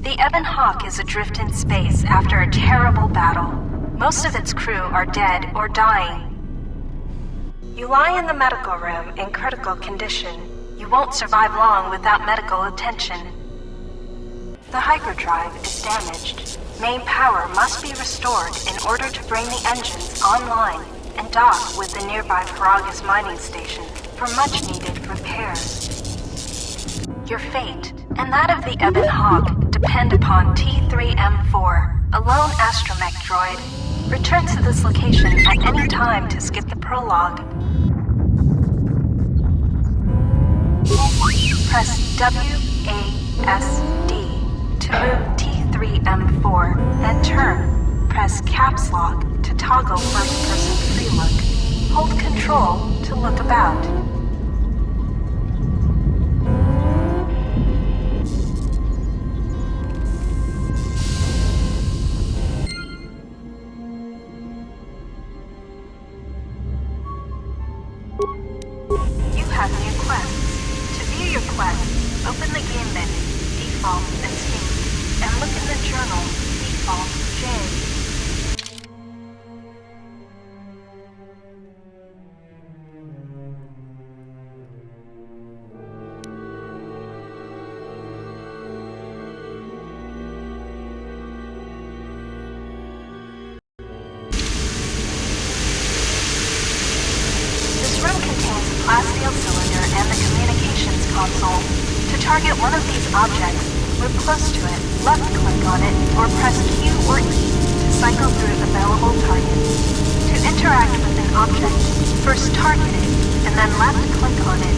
The Ebon Hawk is adrift in space after a terrible battle. Most of its crew are dead or dying. You lie in the medical room in critical condition. You won't survive long without medical attention. The hyperdrive is damaged. Main power must be restored in order to bring the engines online and dock with the nearby Paragus mining station for much-needed repairs. Your fate and that of the Ebon Hawk depend upon T3M4, a lone astromech droid. Return to this location at any time to skip the prologue. Press WASD to move T3M4, then turn. Press Caps Lock to toggle first-person free look. Hold Control to look about. You have new quests. To view your quests, open the game menu, Default and Steam, and look in the journal, Default J. Plasteel cylinder and the communications console. To target one of these objects, move close to it, left-click on it, or press Q or E to cycle through available targets. To interact with an object, first target it, and then left-click on it.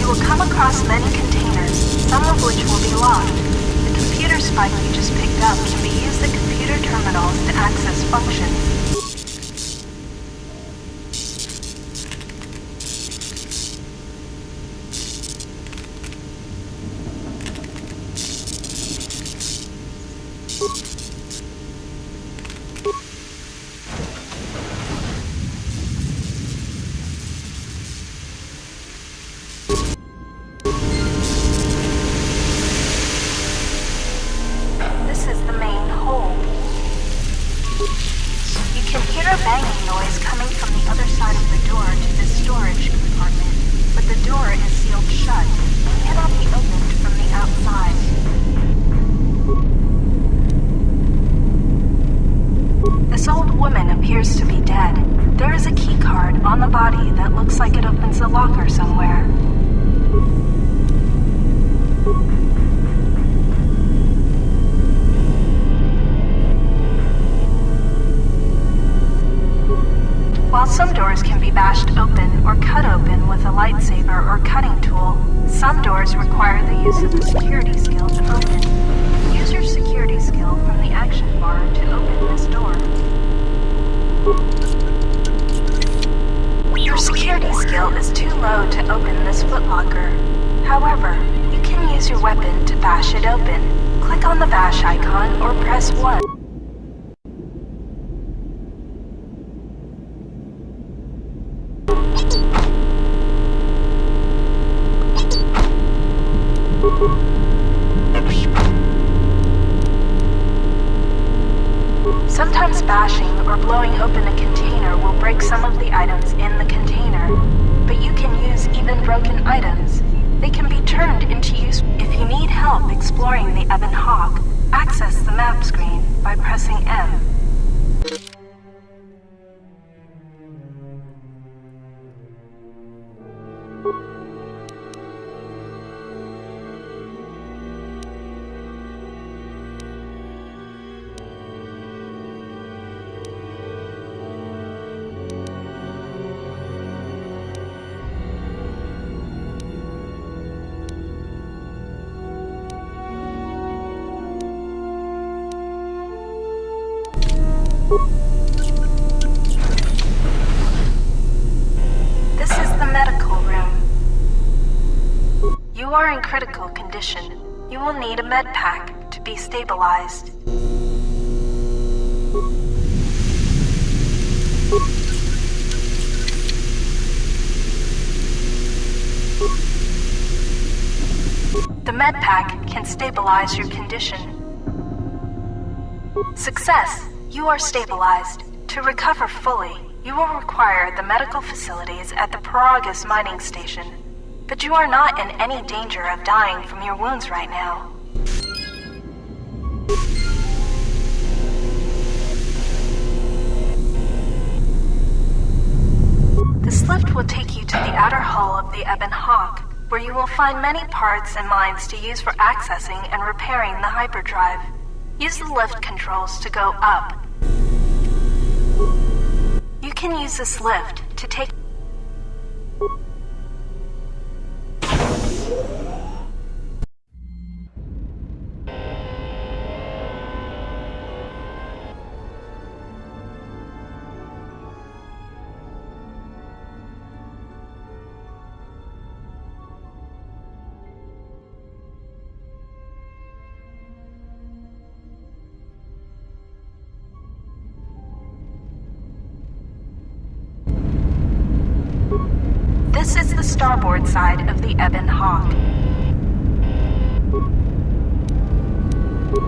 You will come across many containers, some of which will be locked. The computer spike you just picked up can be used at computer terminals to access functions. This is the main hold. You can hear a banging noise coming from the other side of the door to this storage compartment, but the door is sealed shut and cannot be opened from the outside. This old woman appears to be dead. There is a key card on the body that looks like it opens a locker somewhere. While some doors can be bashed open or cut open with a lightsaber or cutting tool, some doors require the use of the security skill to open. Use your security skill from the action bar to open this door. Your security skill is too low to open this footlocker. However, you can use your weapon to bash it open. Click on the bash icon or press 1. Sometimes bashing or blowing open a container will break some of the items in the container, but you can use even broken items. They can be turned into use. If you need help exploring the Ebon Hawk, access the map screen by pressing M. are in critical condition. You will need a med pack to be stabilized. The med pack can stabilize your condition. Success! You are stabilized. To recover fully, you will require the medical facilities at the Paragus mining station. But you are not in any danger of dying from your wounds right now. This lift will take you to the outer hull of the Ebon Hawk, where you will find many parts and mines to use for accessing and repairing the hyperdrive. Use the lift controls to go up. You can use this lift to take... This is the starboard side of the Ebon Hawk.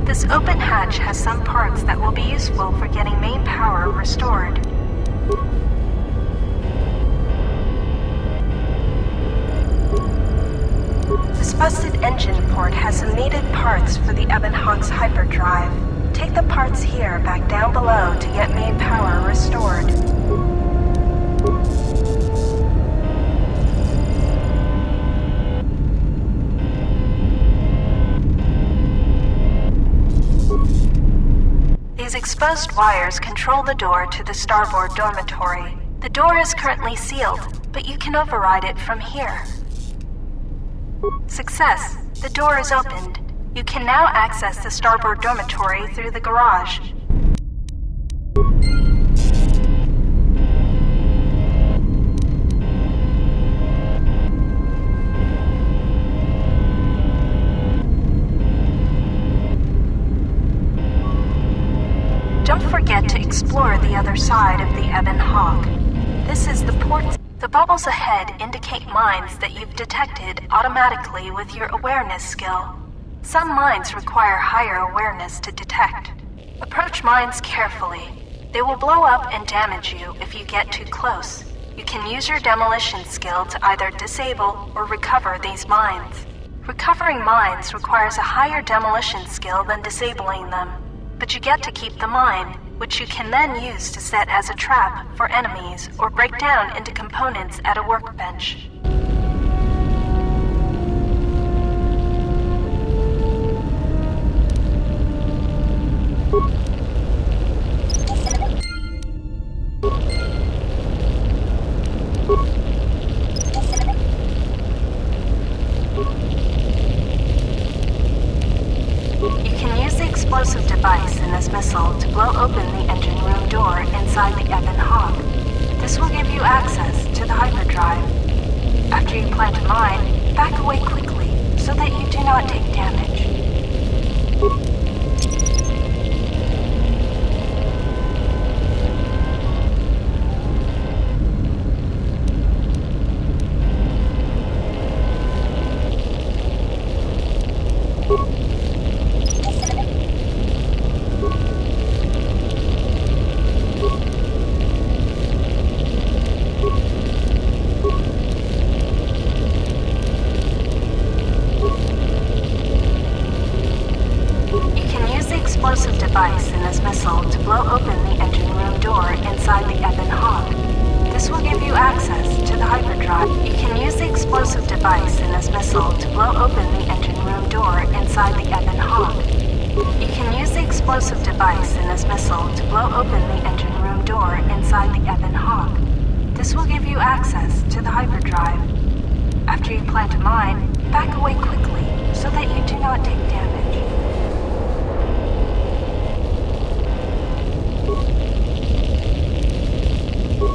This open hatch has some parts that will be useful for getting main power restored. This busted engine port has some needed parts for the Ebon Hawk's hyperdrive. Take the parts here back down below to get main power restored. These exposed wires control the door to the starboard dormitory. The door is currently sealed, but you can override it from here. Success! The door is opened. You can now access the starboard dormitory through the garage. Don't forget to explore the other side of the Ebon Hawk. This is the port. The bubbles ahead indicate mines that you've detected automatically with your awareness skill. Some mines require higher awareness to detect. Approach mines carefully. They will blow up and damage you if you get too close. You can use your demolition skill to either disable or recover these mines. Recovering mines requires a higher demolition skill than disabling them. But you get to keep the mine, which you can then use to set as a trap for enemies or break down into components at a workbench. Explosive device in this missile to blow open the engine room door inside the Ebon Hawk. This will give you access to the hyperdrive. After you plant a mine, back away quickly so that you do not take damage. Explosive device in this missile to blow open the engine room door inside the Ebon Hawk. This will give you access to the hyperdrive. You can use the explosive device in this missile to blow open the engine room door inside the Ebon Hawk. You can use the explosive device in this missile to blow open the engine room door inside the Ebon Hawk. This will give you access to the hyperdrive. After you plant a mine, back away quickly so that you do not take damage.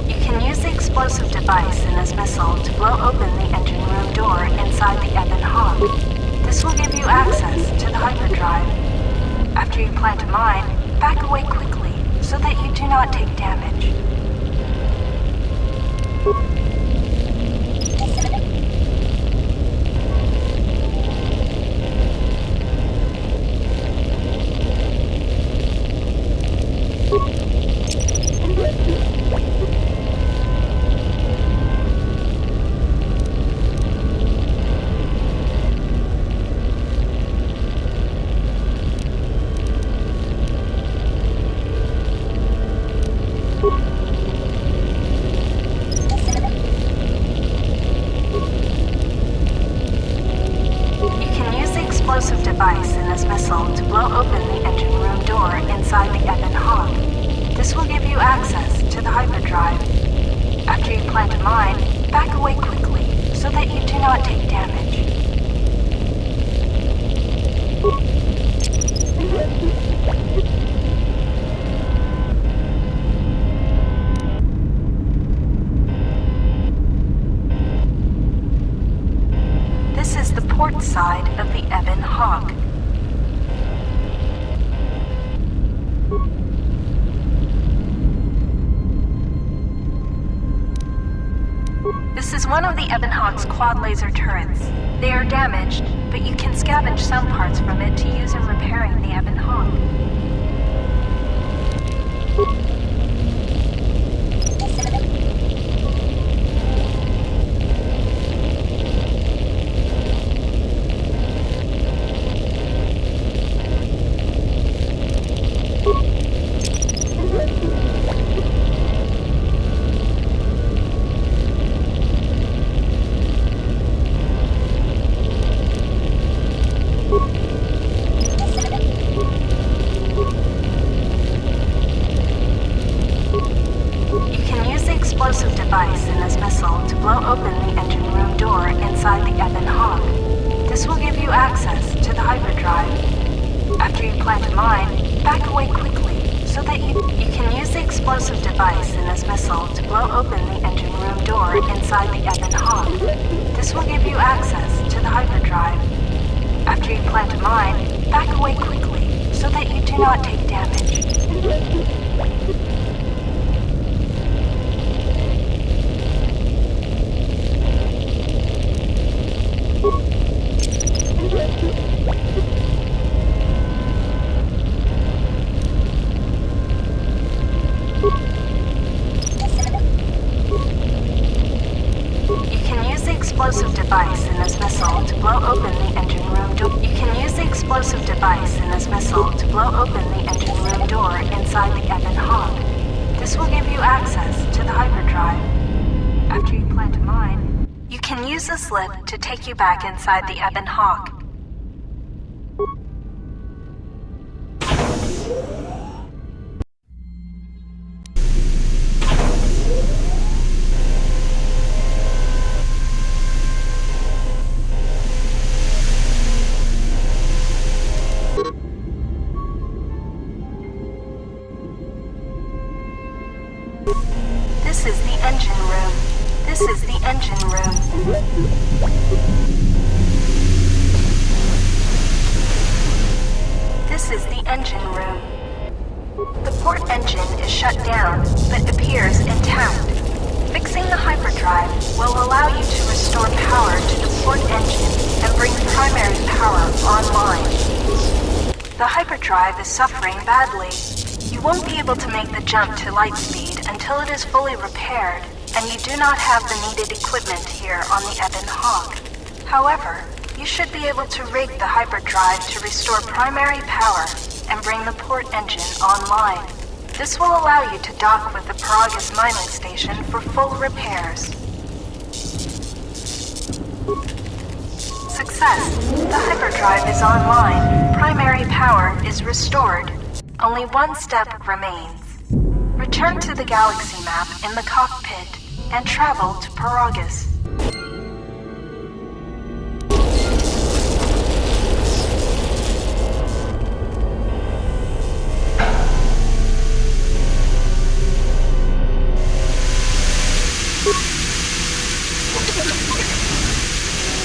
You can use the explosive device in this missile to blow open the engine room door inside the Ebon Hawk. This will give you access to the hyperdrive. After you plant a mine, back away quickly so that you do not take damage. Device in this missile to blow open the engine room door inside the Ebon Hawk. This will give you access to the hyperdrive. After you plant a mine, back away quickly so that you do not take damage. This is the port side of the Ebon Hawk. This is one of the Ebon Hawk's quad laser turrets. They are damaged, but you can scavenge some parts from it to use in repairing the Ebon Hawk. Explosive device in this missile to blow open the engine room door inside the Ebon Hawk. This will give you access to the hyperdrive. After you plant a mine, back away quickly so that you can use the explosive device in this missile to blow open the engine room door inside the Ebon Hawk. This will give you access to the hyperdrive. After you plant a mine, back away quickly so that you do not take damage. Explosive device in this missile to blow open the engine room door. You can use the explosive device in this missile to blow open the engine room door inside the Ebon Hawk. This will give you access to the hyperdrive. After you plant a mine, you can use this lift to take you back inside the Ebon Hawk. This is the engine room. This is the engine room. This is the engine room. The port engine is shut down, but appears intact. Fixing the hyperdrive will allow you to restore power to the port engine and bring primary power online. The hyperdrive is suffering badly. You won't be able to make the jump to light speed until it is fully repaired, and you do not have the needed equipment here on the Ebon Hawk. However, you should be able to rig the hyperdrive to restore primary power and bring the port engine online. This will allow you to dock with the Peragus mining station for full repairs. Success! The hyperdrive is online. Primary power is restored. Only one step remains. Return to the galaxy map in the cockpit and travel to Peragus.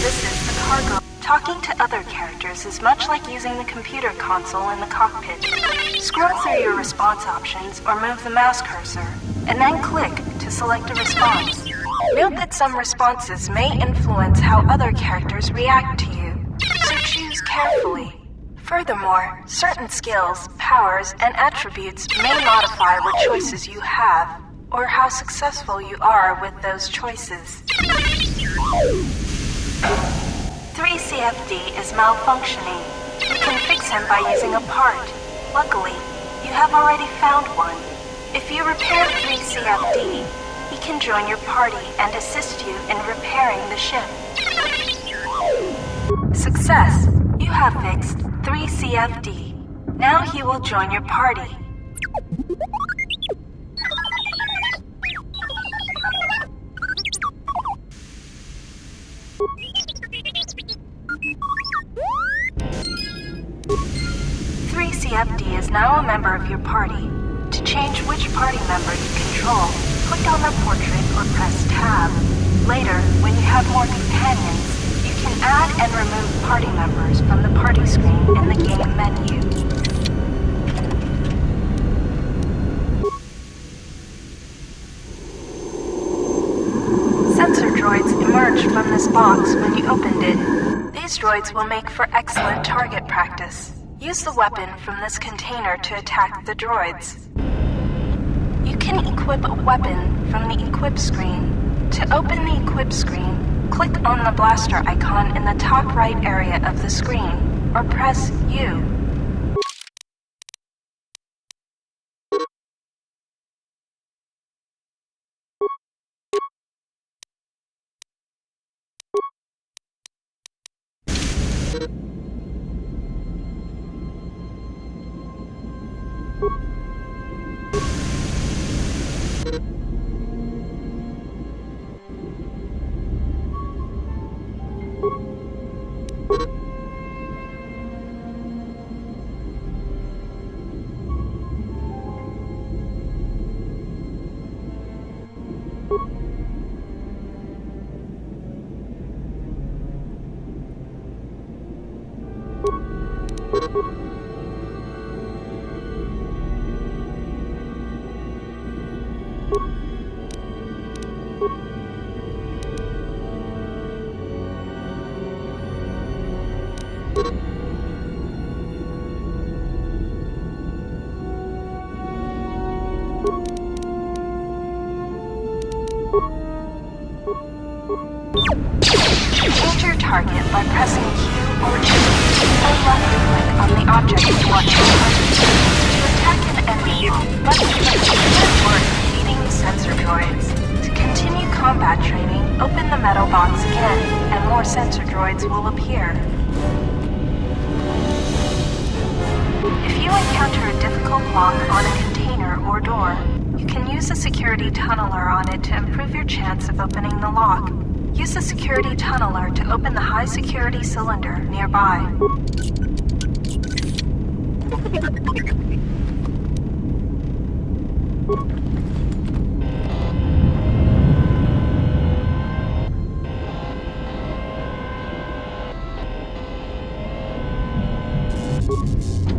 This is the cargo. Talking to other characters is much like using the computer console in the cockpit. Scroll through your response options or move the mouse cursor, and then click to select a response. Note that some responses may influence how other characters react to you, so choose carefully. Furthermore, certain skills, powers, and attributes may modify what choices you have, or how successful you are with those choices. 3CFD is malfunctioning. You can fix him by using a part. Luckily, you have already found one. If you repair 3CFD, he can join your party and assist you in repairing the ship. Success! You have fixed 3CFD. Now he will join your party. CFD is now a member of your party. To change which party member you control, click on the portrait or press Tab. Later, when you have more companions, you can add and remove party members from the party screen in the game menu. Sensor droids emerged from this box when you opened it. These droids will make for excellent target practice. Use the weapon from this container to attack the droids. You can equip a weapon from the equip screen. To open the equip screen, click on the blaster icon in the top right area of the screen, or press U. Change your target by pressing Q or G, or left click on the object you want to target. To attack an enemy, left click or defeating the sensor droids. To continue combat training, open the metal box again, and more sensor droids will appear. If you encounter a difficult lock on a container or door, you can use a security tunneler on it to improve your chance of opening the lock. Use the security tunneler to open the high security cylinder nearby.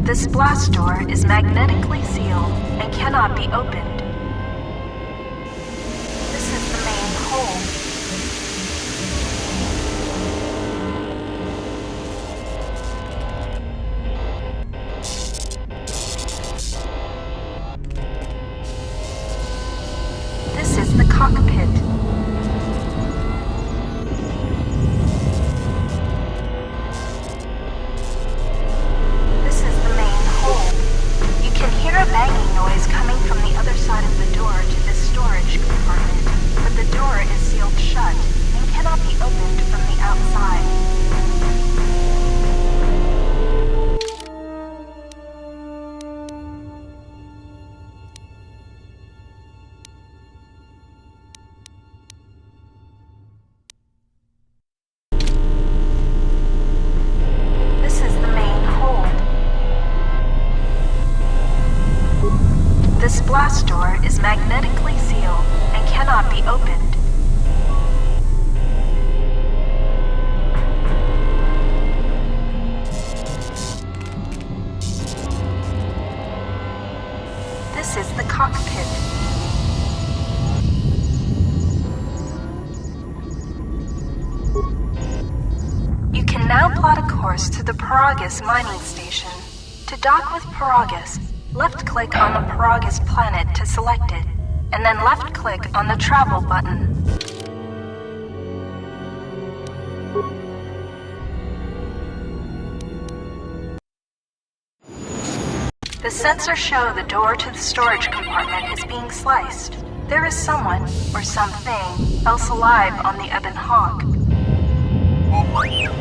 This blast door is magnetically sealed and cannot be opened. This is the main hole. This is the cockpit. This is the main hole. You can hear a banging noise coming from the other side of the door to this storage compartment, but the door is sealed shut and cannot be opened from the outside. This is the main hold. This blast door is magnetically sealed and cannot be opened. now plot a course to the Paragus mining station. To dock with Paragus, left-click on the Paragus planet to select it, and then left-click on the travel button. The sensors show the door to the storage compartment is being sliced. There is someone, or something, else alive on the Ebon Hawk. Awaken.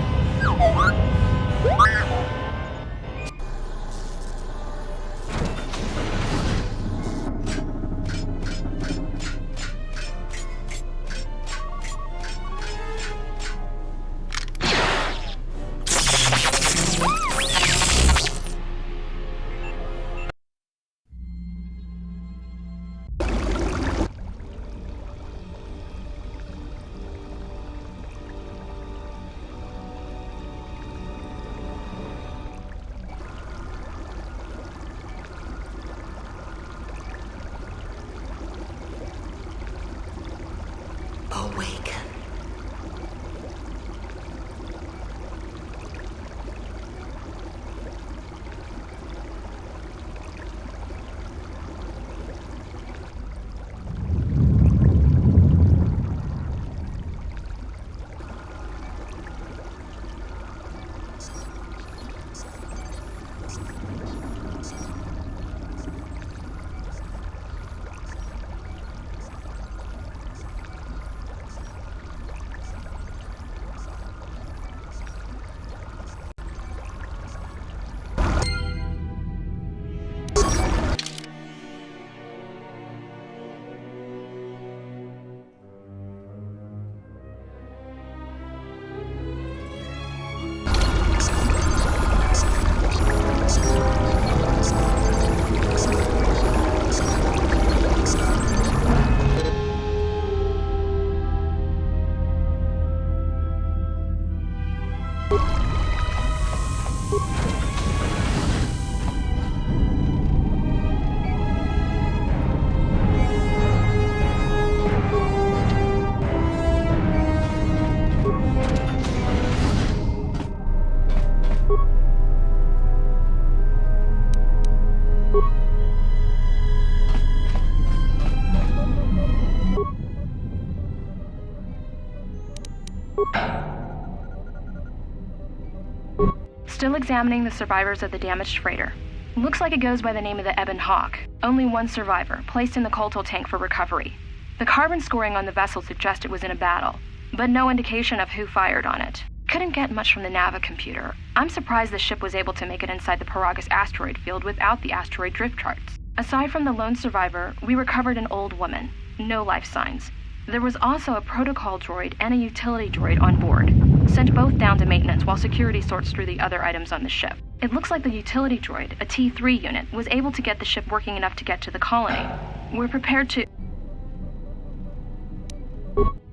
Still examining the survivors of the damaged freighter. Looks like it goes by the name of the Ebon Hawk. Only one survivor, placed in the Colto tank for recovery. The carbon scoring on the vessel suggests it was in a battle, but no indication of who fired on it. Couldn't get much from the Nava computer. I'm surprised the ship was able to make it inside the Paragus asteroid field without the asteroid drift charts. Aside from the lone survivor, we recovered an old woman. No life signs. There was also a protocol droid and a utility droid on board. Sent both down to maintenance while security sorts through the other items on the ship. It looks like the utility droid, a T3 unit, was able to get the ship working enough to get to the colony. We're prepared to...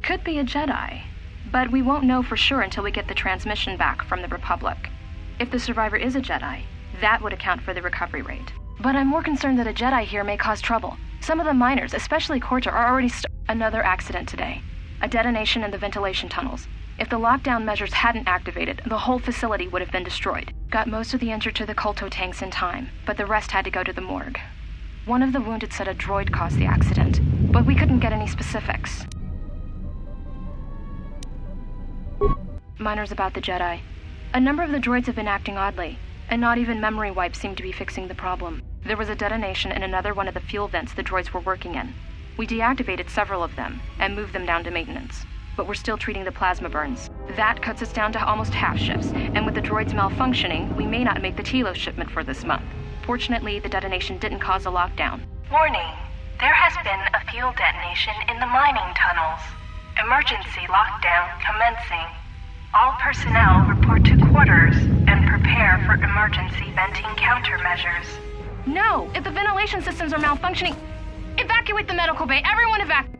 Could be a Jedi, but we won't know for sure until we get the transmission back from the Republic. If the survivor is a Jedi, that would account for the recovery rate. But I'm more concerned that a Jedi here may cause trouble. Some of the miners, especially Corta, are already Another accident today. A detonation in the ventilation tunnels. If the lockdown measures hadn't activated, the whole facility would have been destroyed. Got most of the injured to the Colto tanks in time, but the rest had to go to the morgue. One of the wounded said a droid caused the accident, but we couldn't get any specifics. Miners about the Jedi. A number of the droids have been acting oddly, and not even memory wipes seem to be fixing the problem. There was a detonation in another one of the fuel vents the droids were working in. We deactivated several of them and moved them down to maintenance, but we're still treating the plasma burns. That cuts us down to almost half shifts, and with the droids malfunctioning, we may not make the Telos shipment for this month. Fortunately, the detonation didn't cause a lockdown. Warning, there has been a fuel detonation in the mining tunnels. Emergency lockdown commencing. All personnel report to quarters and prepare for emergency venting countermeasures. No! If the ventilation systems are malfunctioning, evacuate the medical bay! Everyone evacuate!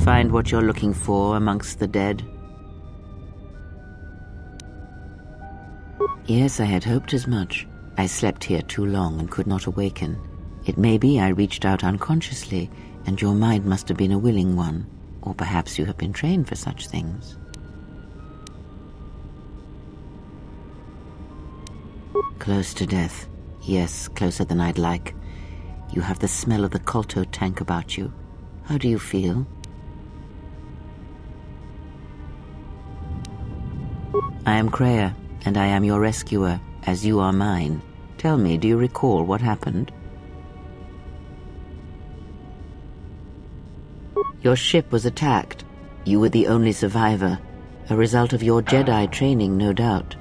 Find what you're looking for amongst the dead? Yes, I had hoped as much. I slept here too long and could not awaken. It may be I reached out unconsciously, and your mind must have been a willing one. Or perhaps you have been trained for such things. Close to death. Yes, closer than I'd like. You have the smell of the Kolto tank about you. How do you feel? I am Kreia, and I am your rescuer, as you are mine. Tell me, do you recall what happened? Your ship was attacked. You were the only survivor, a result of your Jedi training, no doubt.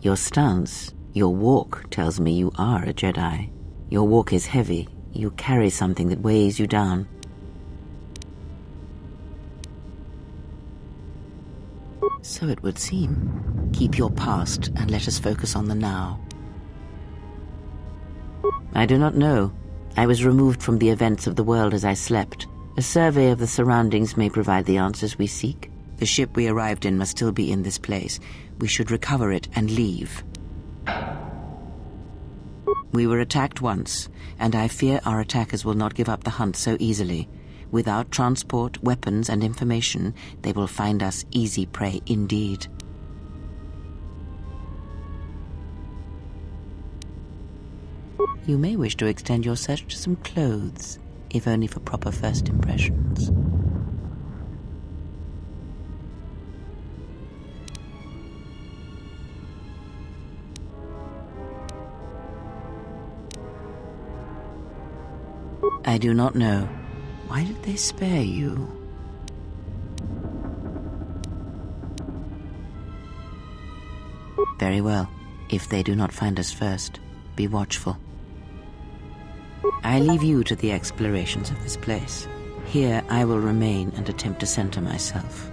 Your stance, your walk tells me you are a Jedi. Your walk is heavy. You carry something that weighs you down. So it would seem. Keep your past and let us focus on the now. I do not know. I was removed from the events of the world as I slept. A survey of the surroundings may provide the answers we seek. The ship we arrived in must still be in this place. We should recover it and leave. We were attacked once, and I fear our attackers will not give up the hunt so easily. Without transport, weapons, and information, they will find us easy prey indeed. You may wish to extend your search to some clothes, if only for proper first impressions. I do not know. Why did they spare you? Very well. If they do not find us first, be watchful. I leave you to the explorations of this place. Here I will remain and attempt to center myself.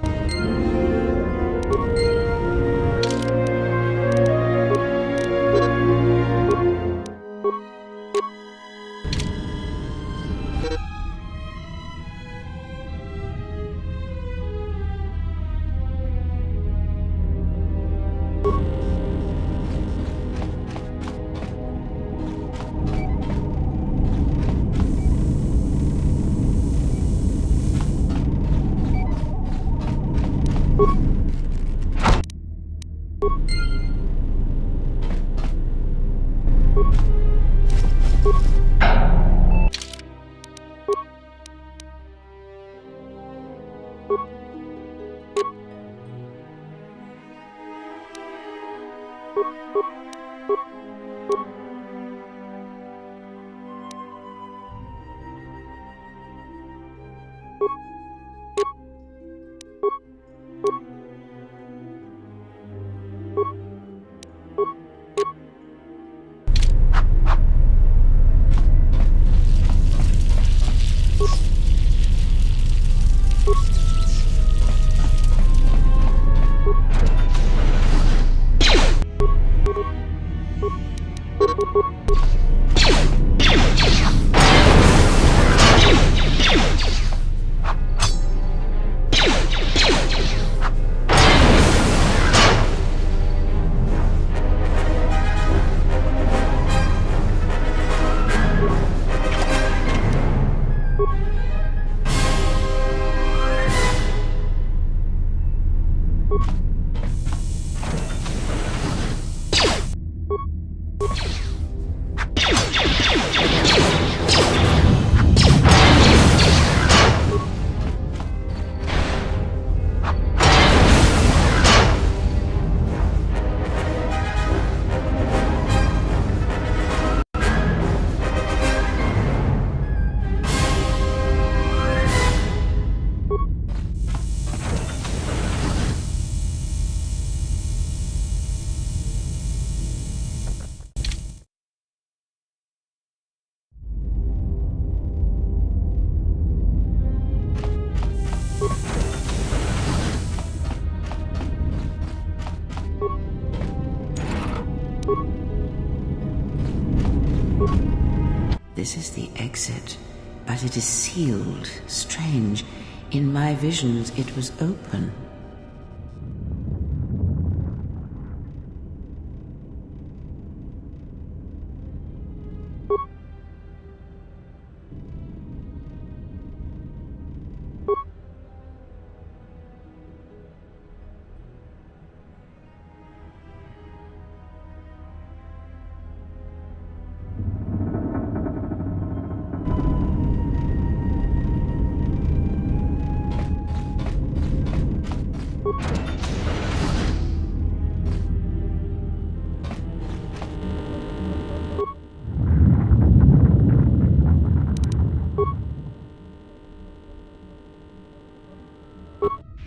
This is the exit, but it is sealed. Strange. In my visions, it was open.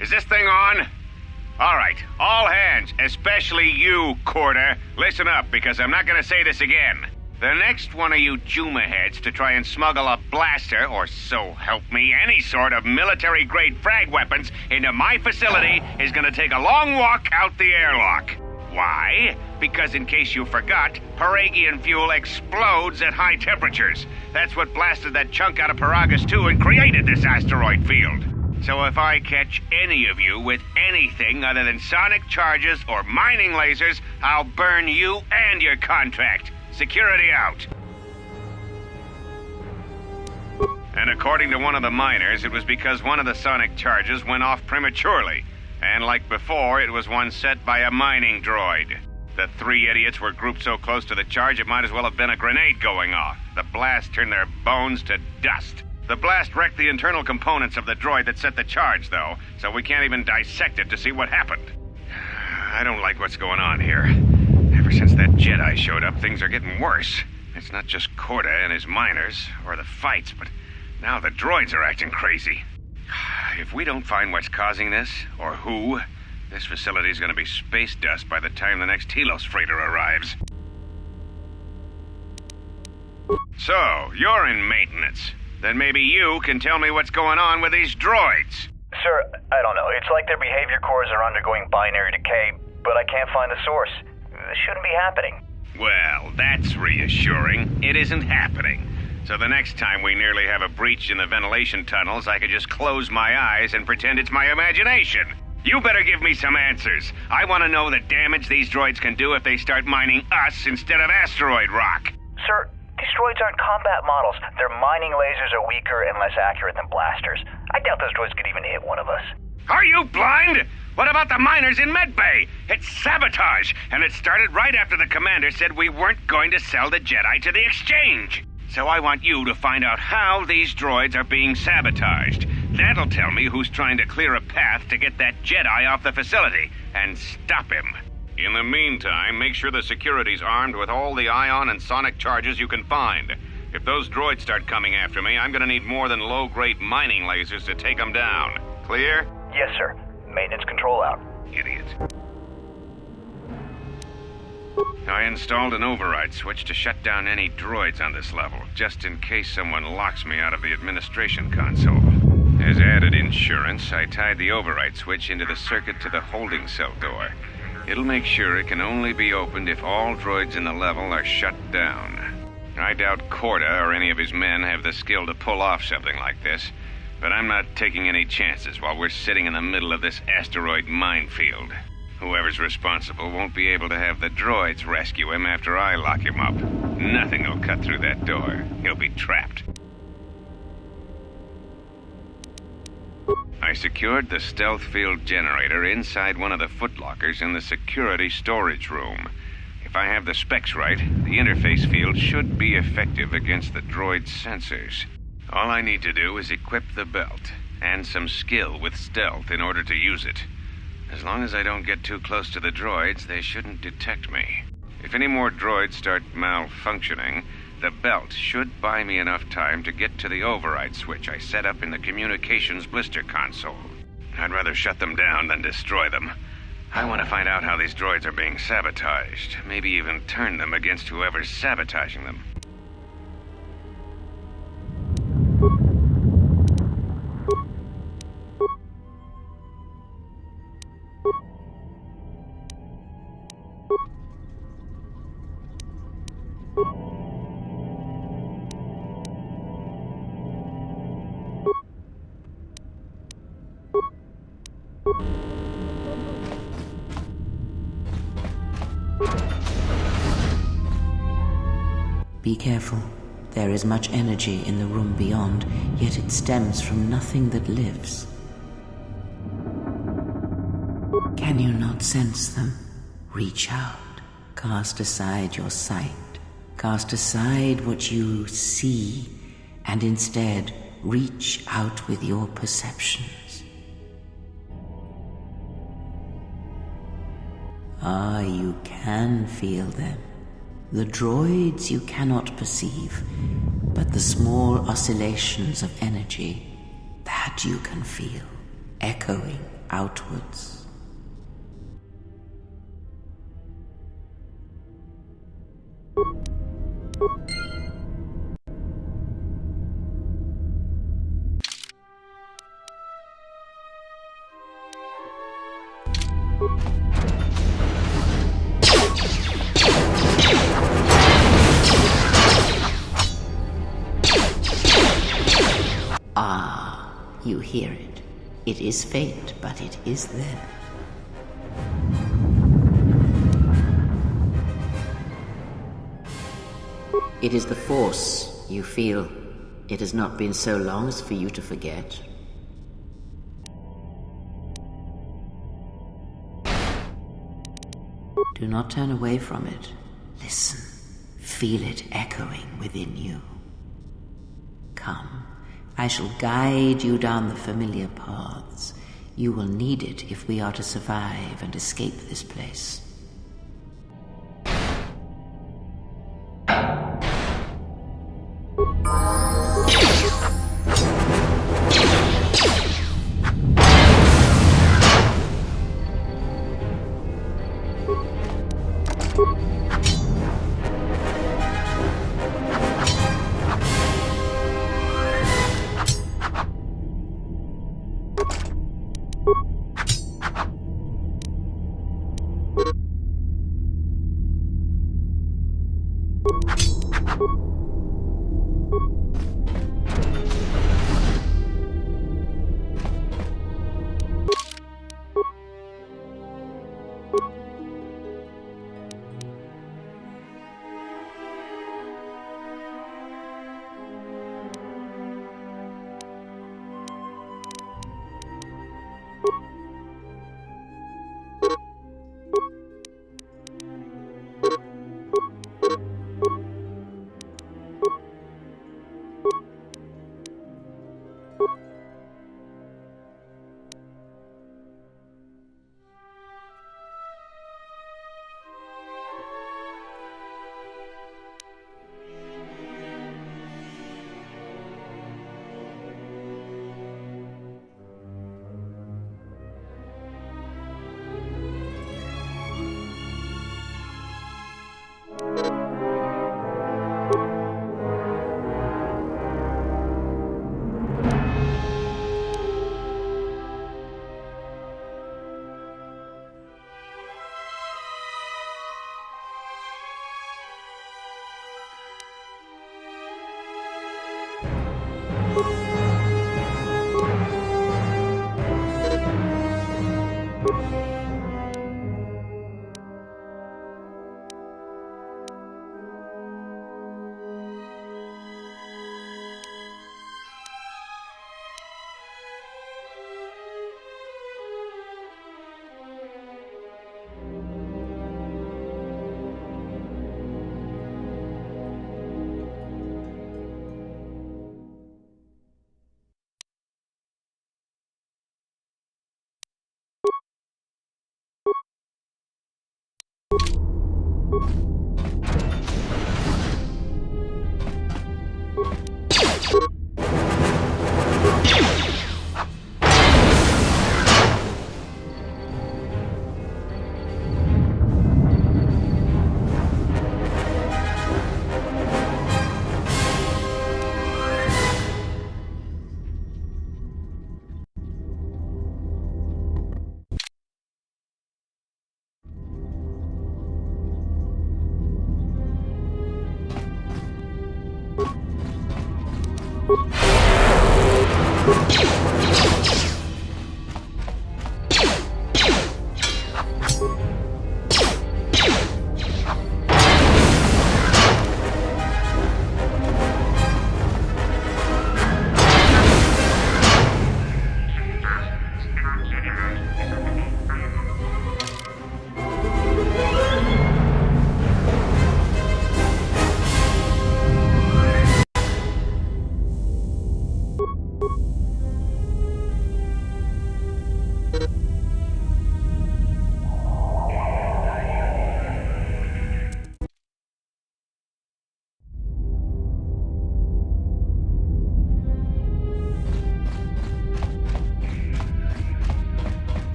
Is this thing on? All right, all hands, especially you, Corder, listen up, because I'm not gonna say this again. The next one of you Juma heads to try and smuggle a blaster, or so help me, any sort of military-grade frag weapons into my facility is gonna take a long walk out the airlock. Why? Because in case you forgot, Paragian fuel explodes at high temperatures. That's what blasted that chunk out of Paragus 2 and created this asteroid field. So if I catch any of you with anything other than sonic charges or mining lasers, I'll burn you and your contract. Security out. And according to one of the miners, it was because one of the sonic charges went off prematurely. And like before, it was one set by a mining droid. The three idiots were grouped so close to the charge it might as well have been a grenade going off. The blast turned their bones to dust. The blast wrecked the internal components of the droid that set the charge, though, so we can't even dissect it to see what happened. I don't like what's going on here. Ever since that Jedi showed up, things are getting worse. It's not just Korda and his miners, or the fights, but now the droids are acting crazy. If we don't find what's causing this, or who, this facility's gonna be space dust by the time the next Telos freighter arrives. So, you're in maintenance. Then maybe you can tell me what's going on with these droids. Sir, I don't know. It's like their behavior cores are undergoing binary decay, but I can't find the source. This shouldn't be happening. Well, that's reassuring. It isn't happening. So the next time we nearly have a breach in the ventilation tunnels, I could just close my eyes and pretend it's my imagination. You better give me some answers. I want to know the damage these droids can do if they start mining us instead of asteroid rock. Sir, these droids aren't combat models. Their mining lasers are weaker and less accurate than blasters. I doubt those droids could even hit one of us. Are you blind? What about the miners in Medbay? It's sabotage, and it started right after the commander said we weren't going to sell the Jedi to the Exchange. So I want you to find out how these droids are being sabotaged. That'll tell me who's trying to clear a path to get that Jedi off the facility and stop him. In the meantime, make sure the security's armed with all the ion and sonic charges you can find. If those droids start coming after me, I'm gonna need more than low-grade mining lasers to take them down. Clear? Yes, sir. Maintenance control out. Idiot. I installed an override switch to shut down any droids on this level, just in case someone locks me out of the administration console. As added insurance, I tied the override switch into the circuit to the holding cell door. It'll make sure it can only be opened if all droids in the level are shut down. I doubt Korda or any of his men have the skill to pull off something like this, but I'm not taking any chances while we're sitting in the middle of this asteroid minefield. Whoever's responsible won't be able to have the droids rescue him after I lock him up. Nothing will cut through that door. He'll be trapped. I secured the stealth field generator inside one of the footlockers in the security storage room. If I have the specs right, the interface field should be effective against the droid's sensors. All I need to do is equip the belt, and some skill with stealth in order to use it. As long as I don't get too close to the droids, they shouldn't detect me. If any more droids start malfunctioning, the belt should buy me enough time to get to the override switch I set up in the communications blister console. I'd rather shut them down than destroy them. I want to find out how these droids are being sabotaged, maybe even turn them against whoever's sabotaging them. Be careful. There is much energy in the room beyond, yet it stems from nothing that lives. Can you not sense them? Reach out. Cast aside your sight. Cast aside what you see, and instead reach out with your perceptions. Ah, you can feel them. The droids you cannot perceive, but the small oscillations of energy, that you can feel, echoing outwards. Ah, you hear it. It is faint, but it is there. It is the Force, you feel. It has not been so long as for you to forget. Do not turn away from it. Listen. Feel it echoing within you. Come. I shall guide you down the familiar paths. You will need it if we are to survive and escape this place.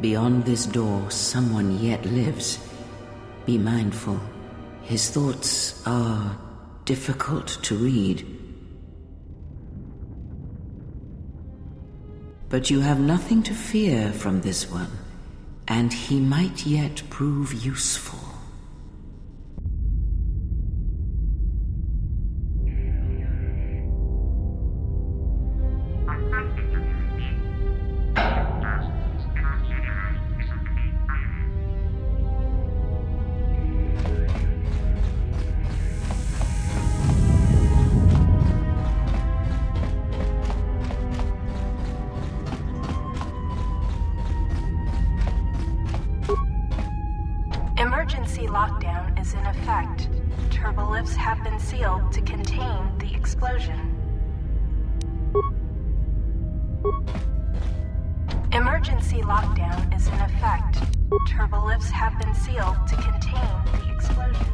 Beyond this door, someone yet lives. Be mindful. His thoughts are difficult to read. But you have nothing to fear from this one, and he might yet prove useful. Emergency lockdown is in effect. Turbolifts have been sealed to contain the explosion. Emergency lockdown is in effect. Turbolifts have been sealed to contain the explosion.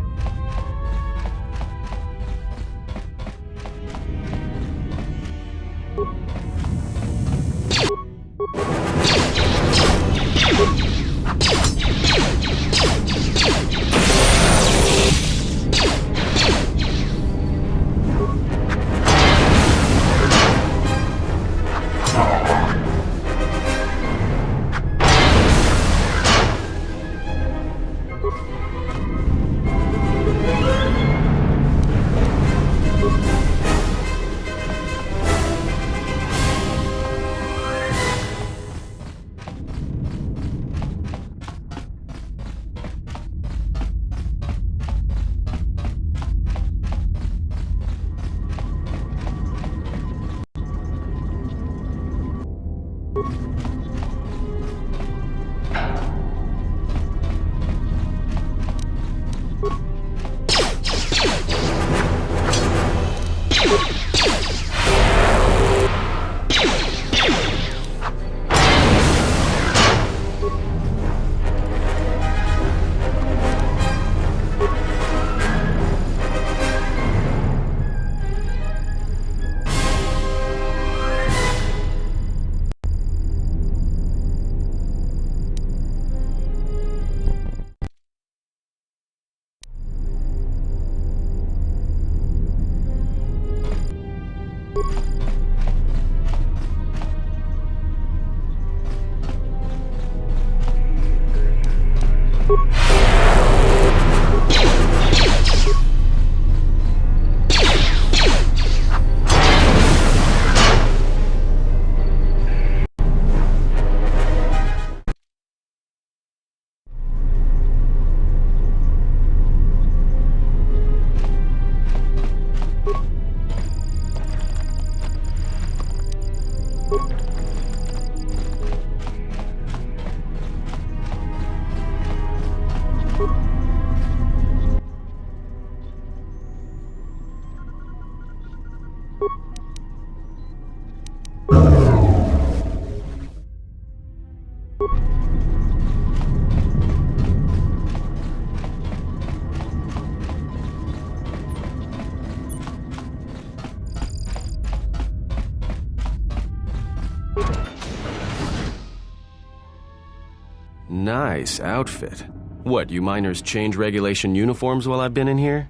Nice outfit. What, you miners change regulation uniforms while I've been in here?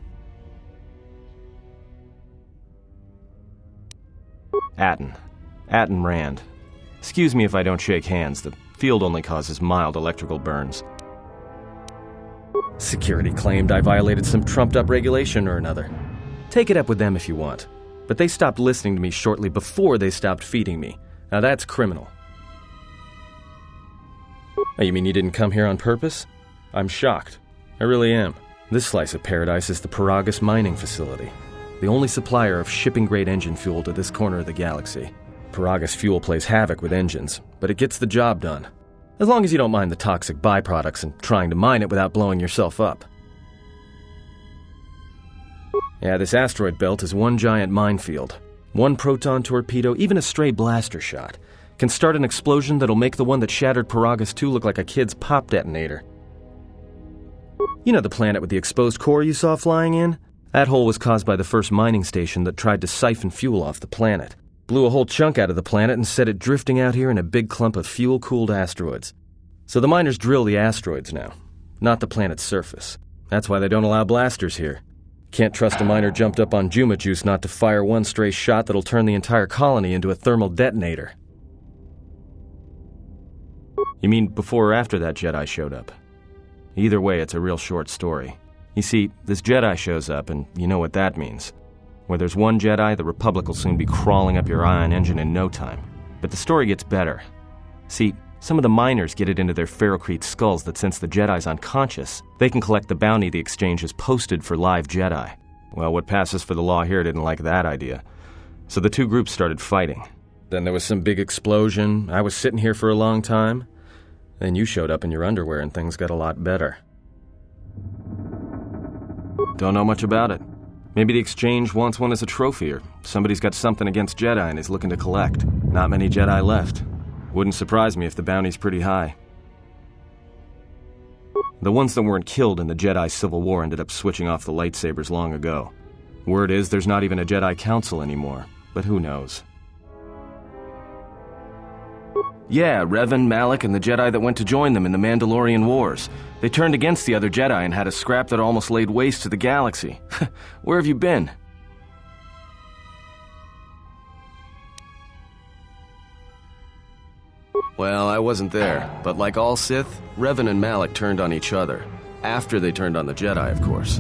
Atten Rand. Excuse me if I don't shake hands. The field only causes mild electrical burns. Security claimed I violated some trumped-up regulation or another. Take it up with them if you want. But they stopped listening to me shortly before they stopped feeding me. Now that's criminal. Oh, you mean you didn't come here on purpose? I'm shocked. I really am. This slice of paradise is the Peragus mining facility, the only supplier of shipping-grade engine fuel to this corner of the galaxy. Peragus fuel plays havoc with engines, but it gets the job done. As long as you don't mind the toxic byproducts and trying to mine it without blowing yourself up. Yeah, this asteroid belt is one giant minefield. One proton torpedo, even a stray blaster shot, can start an explosion that'll make the one that shattered Peragus 2 look like a kid's pop detonator. You know the planet with the exposed core you saw flying in? That hole was caused by the first mining station that tried to siphon fuel off the planet. Blew a whole chunk out of the planet and set it drifting out here in a big clump of fuel-cooled asteroids. So the miners drill the asteroids now, not the planet's surface. That's why they don't allow blasters here. Can't trust a miner jumped up on Juma Juice not to fire one stray shot that'll turn the entire colony into a thermal detonator. You mean before or after that Jedi showed up? Either way, it's a real short story. You see, this Jedi shows up, and you know what that means. Where there's one Jedi, the Republic will soon be crawling up your ion engine in no time. But the story gets better. See, some of the miners get it into their ferrocrete skulls that since the Jedi's unconscious, they can collect the bounty the exchange has posted for live Jedi. Well, what passes for the law here didn't like that idea. So the two groups started fighting. Then there was some big explosion. I was sitting here for a long time. Then you showed up in your underwear and things got a lot better. Don't know much about it. Maybe the exchange wants one as a trophy, or somebody's got something against Jedi and is looking to collect. Not many Jedi left. Wouldn't surprise me if the bounty's pretty high. The ones that weren't killed in the Jedi Civil War ended up switching off the lightsabers long ago. Word is there's not even a Jedi Council anymore, but who knows. Yeah, Revan, Malak, and the Jedi that went to join them in the Mandalorian Wars. They turned against the other Jedi and had a scrap that almost laid waste to the galaxy. Where have you been? Well, I wasn't there, but like all Sith, Revan and Malak turned on each other. After they turned on the Jedi, of course.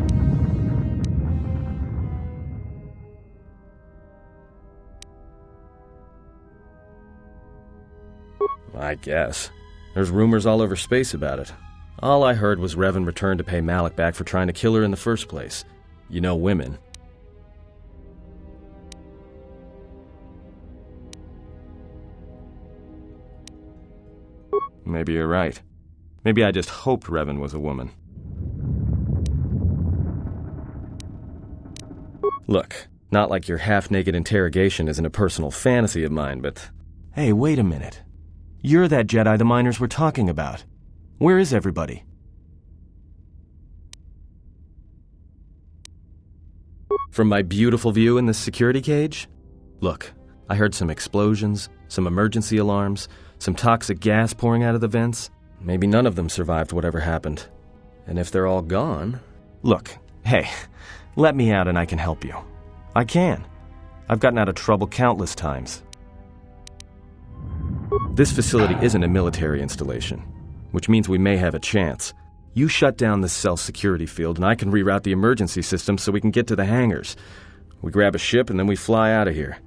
I guess. There's rumors all over space about it. All I heard was Revan returned to pay Malak back for trying to kill her in the first place. You know women. Maybe you're right. Maybe I just hoped Revan was a woman. Look, not like your half-naked interrogation isn't a personal fantasy of mine, but... Hey, wait a minute. You're that Jedi the miners were talking about. Where is everybody? From my beautiful view in this security cage? Look, I heard some explosions, some emergency alarms, some toxic gas pouring out of the vents. Maybe none of them survived whatever happened. And if they're all gone... Look, hey, let me out and I can help you. I can. I've gotten out of trouble countless times. This facility isn't a military installation, which means we may have a chance. You shut down this cell's security field, and I can reroute the emergency system so we can get to the hangars. We grab a ship, and then we fly out of here.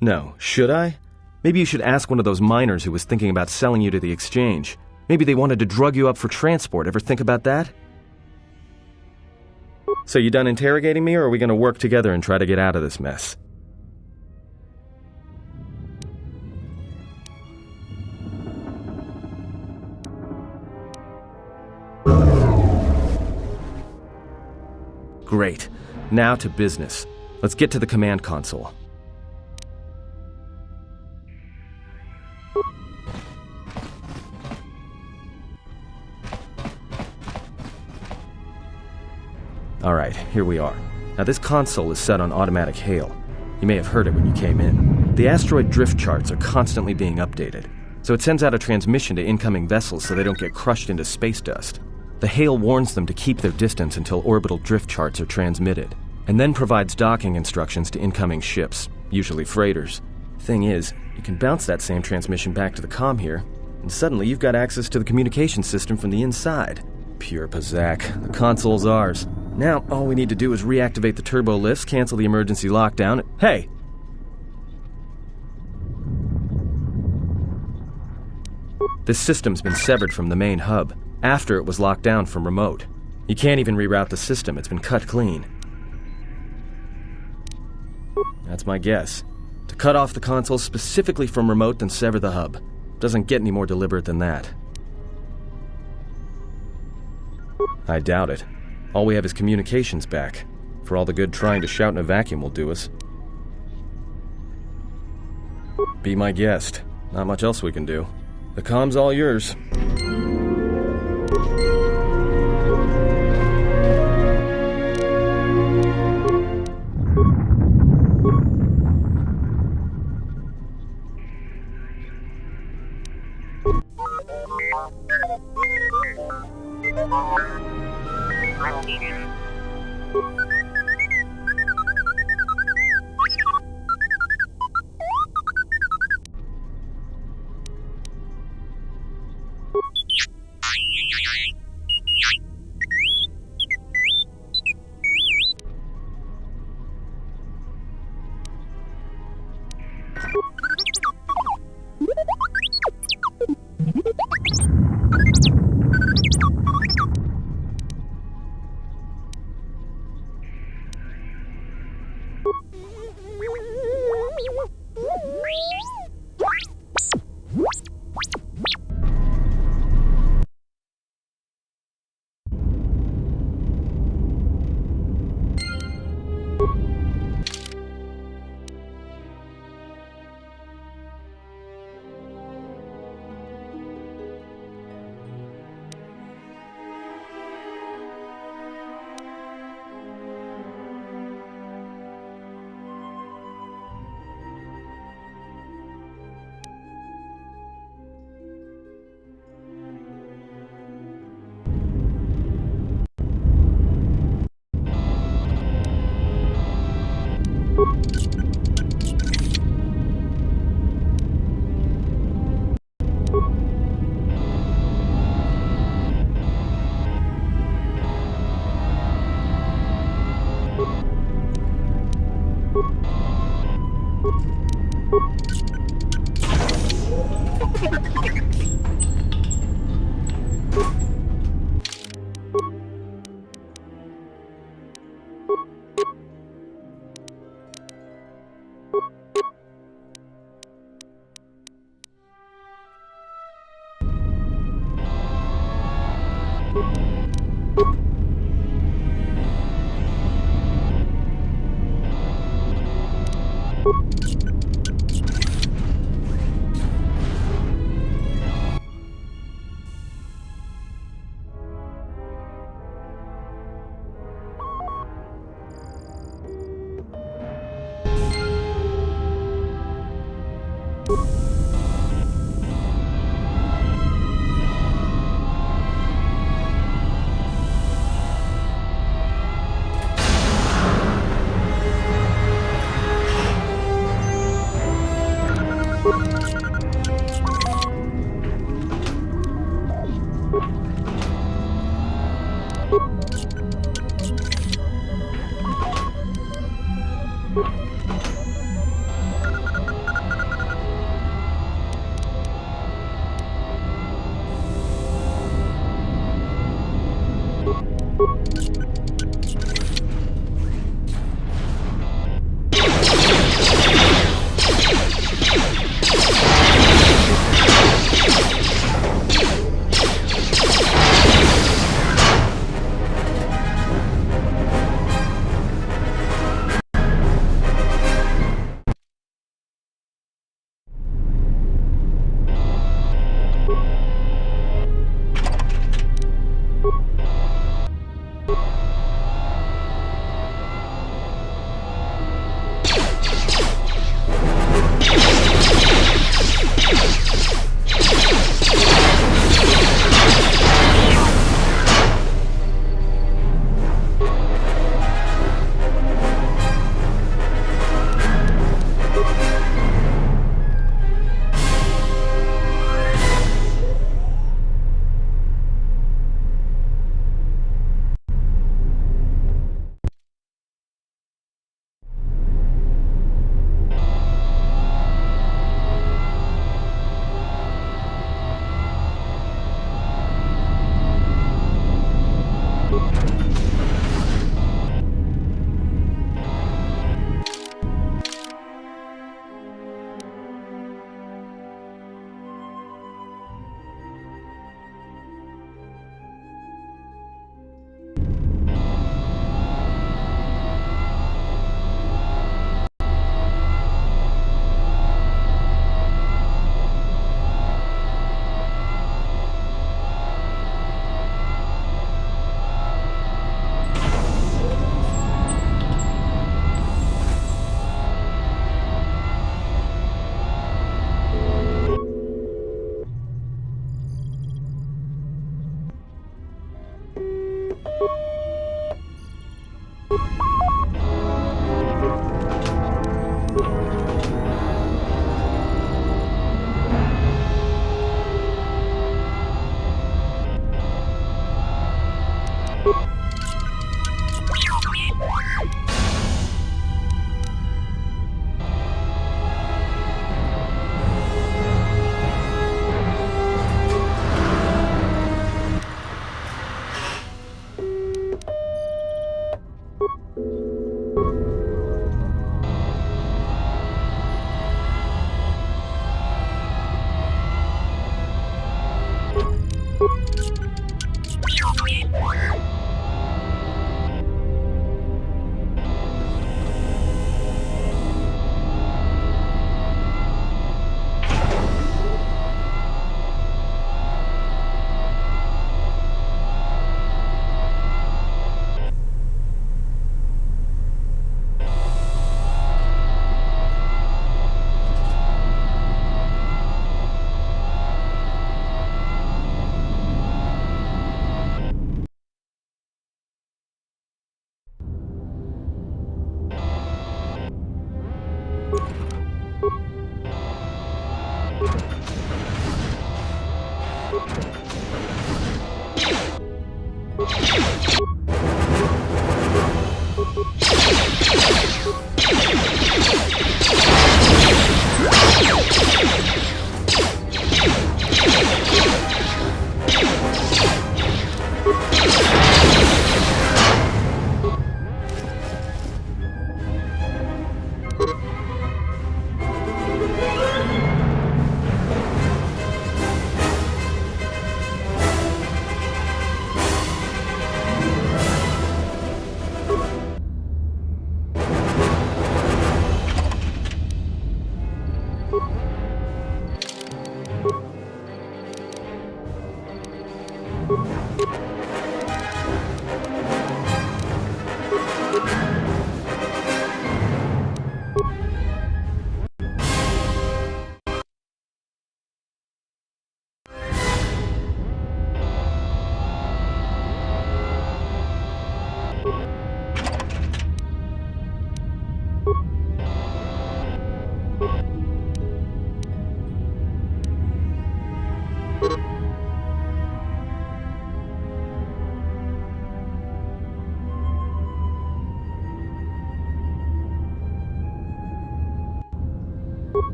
No, should I? Maybe you should ask one of those miners who was thinking about selling you to the exchange. Maybe they wanted to drug you up for transport. Ever think about that? So you done interrogating me, or are we going to work together and try to get out of this mess? Great. Now to business. Let's get to the command console. Alright, here we are. Now this console is set on automatic hail. You may have heard it when you came in. The asteroid drift charts are constantly being updated, so it sends out a transmission to incoming vessels so they don't get crushed into space dust. The hail warns them to keep their distance until orbital drift charts are transmitted, and then provides docking instructions to incoming ships, usually freighters. Thing is, you can bounce that same transmission back to the comm here, and suddenly you've got access to the communication system from the inside. Pure Pazak. The console's ours. Now, all we need to do is reactivate the turbo lifts, cancel the emergency lockdown. Hey! This system's been severed from the main hub, after it was locked down from remote. You can't even reroute the system, it's been cut clean. That's my guess. To cut off the console specifically from remote, then sever the hub. Doesn't get any more deliberate than that. I doubt it. All we have is communications back. For all the good trying to shout in a vacuum will do us. Be my guest. Not much else we can do. The comm's all yours.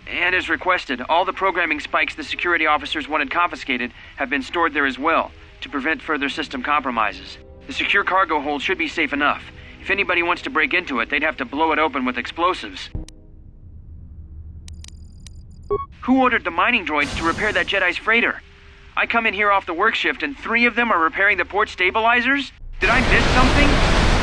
And as requested, all the programming spikes the security officers wanted confiscated have been stored there as well, to prevent further system compromises. The secure cargo hold should be safe enough. If anybody wants to break into it, they'd have to blow it open with explosives. Who ordered the mining droids to repair that Jedi's freighter? I come in here off the work shift and 3 of them are repairing the port stabilizers? Did I miss something?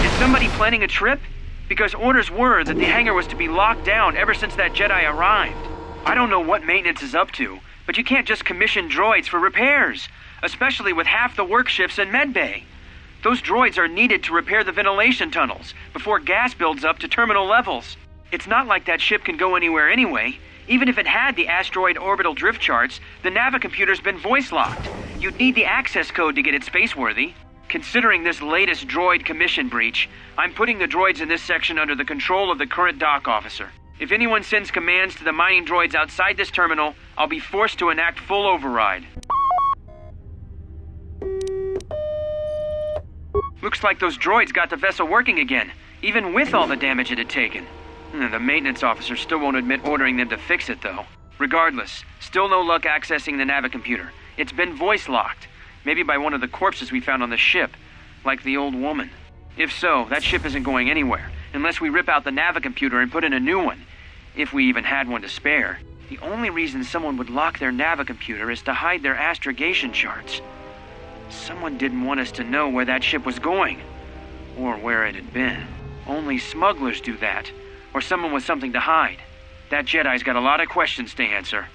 Is somebody planning a trip? Because orders were that the hangar was to be locked down ever since that Jedi arrived. I don't know what maintenance is up to, but you can't just commission droids for repairs, especially with half the work shifts in medbay. Those droids are needed to repair the ventilation tunnels before gas builds up to terminal levels. It's not like that ship can go anywhere anyway. Even if it had the asteroid orbital drift charts, the navicomputer's been voice-locked. You'd need the access code to get it spaceworthy. Considering this latest droid commission breach, I'm putting the droids in this section under the control of the current dock officer. If anyone sends commands to the mining droids outside this terminal, I'll be forced to enact full override. Looks like those droids got the vessel working again, even with all the damage it had taken. The maintenance officer still won't admit ordering them to fix it, though. Regardless, still no luck accessing the navicomputer. It's been voice-locked. Maybe by one of the corpses we found on the ship, like the old woman. If so, that ship isn't going anywhere, unless we rip out the navicomputer and put in a new one. If we even had one to spare. The only reason someone would lock their navicomputer is to hide their astrogation charts. Someone didn't want us to know where that ship was going, or where it had been. Only smugglers do that, or someone with something to hide. That Jedi's got a lot of questions to answer.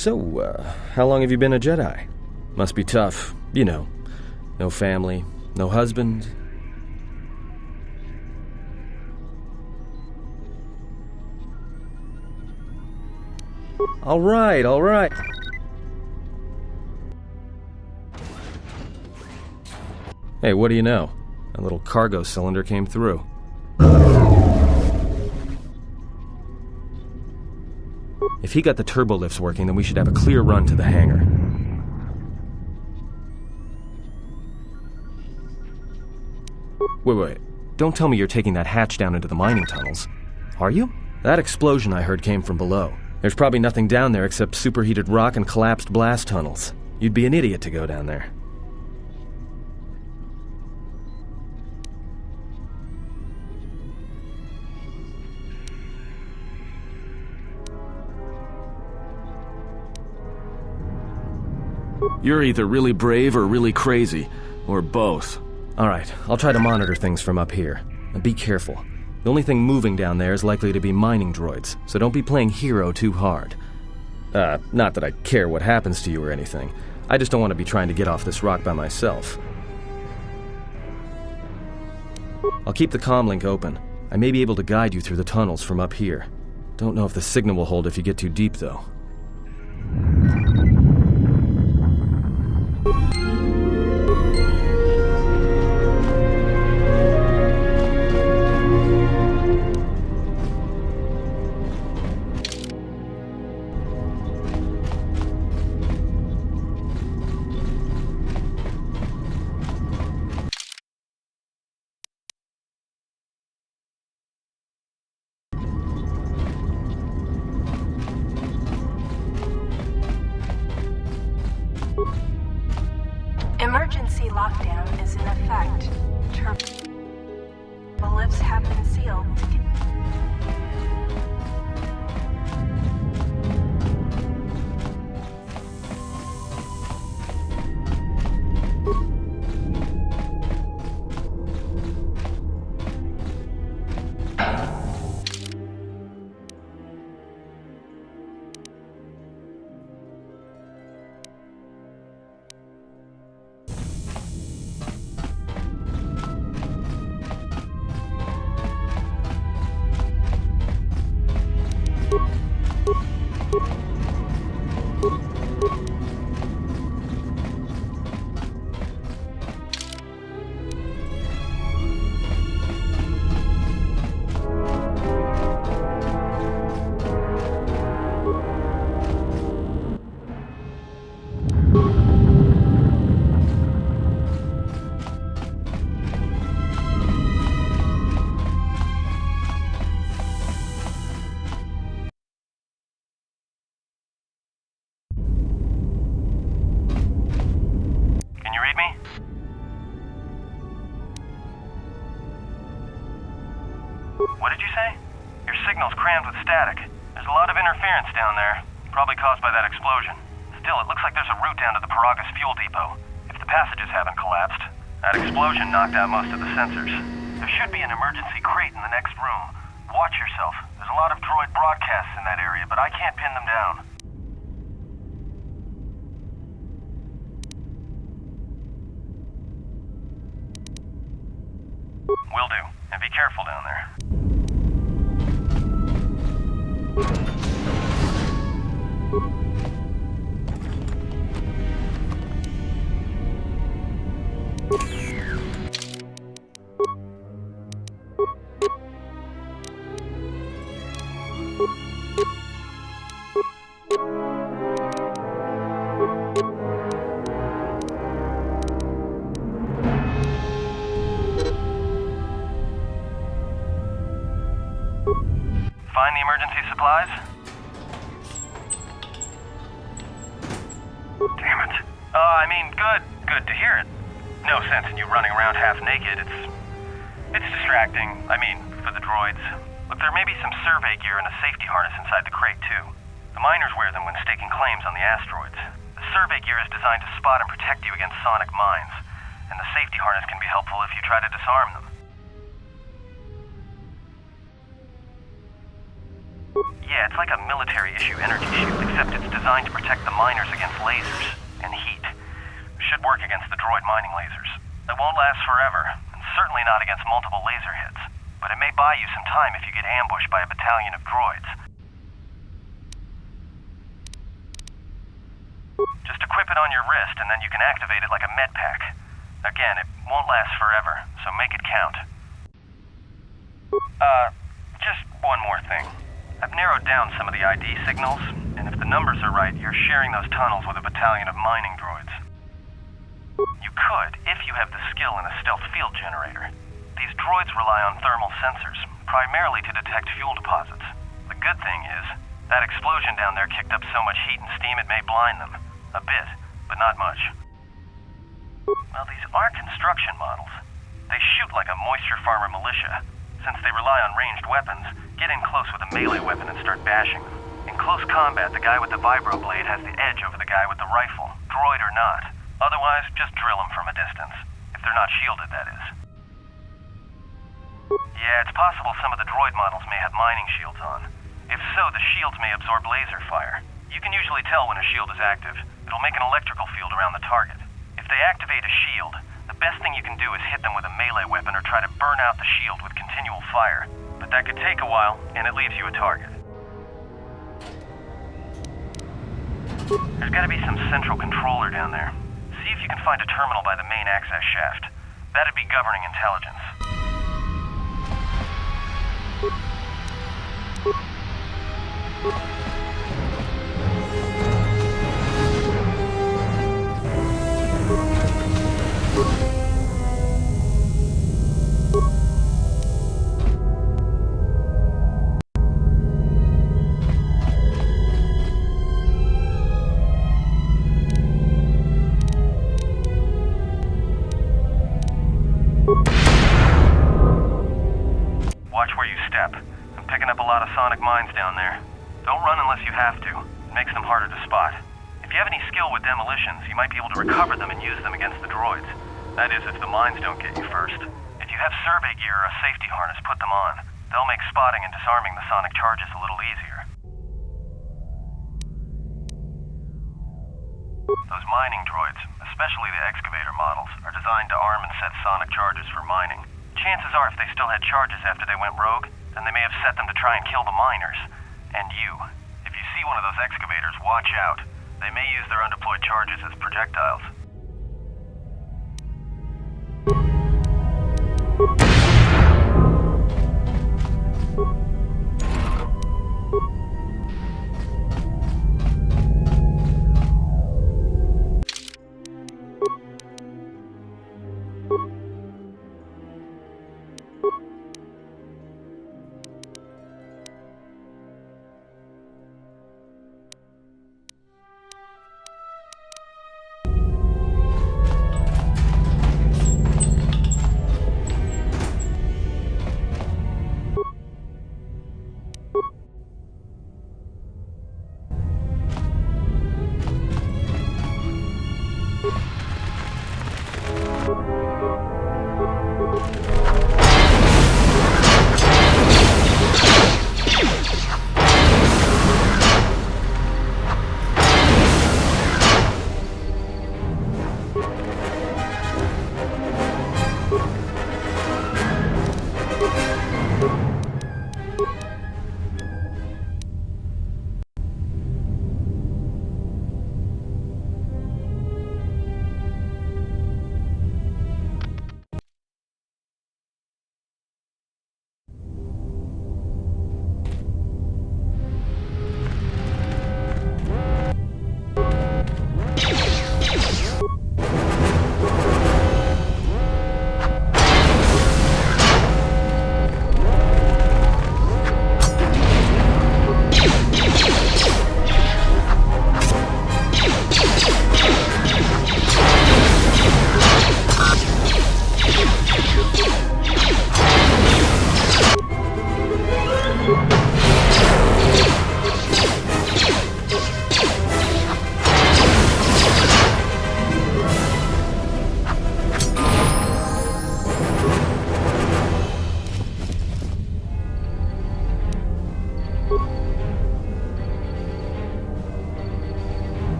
So, how long have you been a Jedi? Must be tough, you know. No family, no husband. All right. Hey, what do you know? A little cargo cylinder came through. If he got the turbo lifts working, then we should have a clear run to the hangar. Wait. Don't tell me you're taking that hatch down into the mining tunnels. Are you? That explosion I heard came from below. There's probably nothing down there except superheated rock and collapsed blast tunnels. You'd be an idiot to go down there. You're either really brave or really crazy, or both. Alright, I'll try to monitor things from up here. And be careful. The only thing moving down there is likely to be mining droids, so don't be playing hero too hard. Not that I care what happens to you or anything. I just don't want to be trying to get off this rock by myself. I'll keep the comlink open. I may be able to guide you through the tunnels from up here. Don't know if the signal will hold if you get too deep, though. Emergency lockdown is in effect. The lifts have been sealed. What did you say? Your signal's crammed with static. There's a lot of interference down there, probably caused by that explosion. Still, it looks like there's a route down to the Paragus fuel depot, if the passages haven't collapsed. That explosion knocked out most of the sensors. There should be an emergency crate in the next room. Watch yourself. There's a lot of droid broadcasts in that area, but I can't pin them down. Will do. And be careful down there. Find the emergency supplies? Damn it. Good to hear it. No sense in you running around half naked. It's distracting. For the droids. Look, there may be some survey gear and a safety harness inside the crate, too. The miners wear them when staking claims on the asteroids. The survey gear is designed to spot and protect you against sonic mines, and the safety harness can be helpful if you try to disarm them. Yeah, it's like a military-issue energy shield, except it's designed to protect the miners against lasers and heat. Should work against the droid mining lasers. It won't last forever, and certainly not against multiple laser hits. But it may buy you some time if you get ambushed by a battalion of droids. Just equip it on your wrist, and then you can activate it like a med pack. Again, it won't last forever, so make it count. Just one more thing. I've narrowed down some of the ID signals, and if the numbers are right, you're sharing those tunnels with a battalion of mining droids. You could, if you have the skill in a stealth field generator. These droids rely on thermal sensors, primarily to detect fuel deposits. The good thing is, that explosion down there kicked up so much heat and steam it may blind them. A bit, but not much. Well, these are construction models. They shoot like a moisture farmer militia. Since they rely on ranged weapons, get in close with a melee weapon and start bashing them. In close combat, the guy with the vibroblade has the edge over the guy with the rifle, droid or not. Otherwise, just drill them from a distance. If they're not shielded, that is. Yeah, it's possible some of the droid models may have mining shields on. If so, the shields may absorb laser fire. You can usually tell when a shield is active. It'll make an electrical field around the target. If they activate a shield, the best thing you can do is hit them with a melee weapon or try to burn out the shield with continual fire. But that could take a while, and it leaves you a target. There's gotta be some central controller down there. See if you can find a terminal by the main access shaft. That'd be governing intelligence. Watch where you step. I'm picking up a lot of sonic mines down there. Don't run unless you have to. It makes them harder to spot. If you have any skill with demolitions, you might be able to recover them and use them against the droids. That is, if the mines don't get you first. If you have survey gear or a safety harness, put them on. They'll make spotting and disarming the sonic charges a little easier. Those mining droids, especially the excavator models, are designed to arm and set sonic charges for mining. Chances are if they still had charges after they went rogue, then they may have set them to try and kill the miners. And you. If you see one of those excavators, watch out. They may use their undeployed charges as projectiles.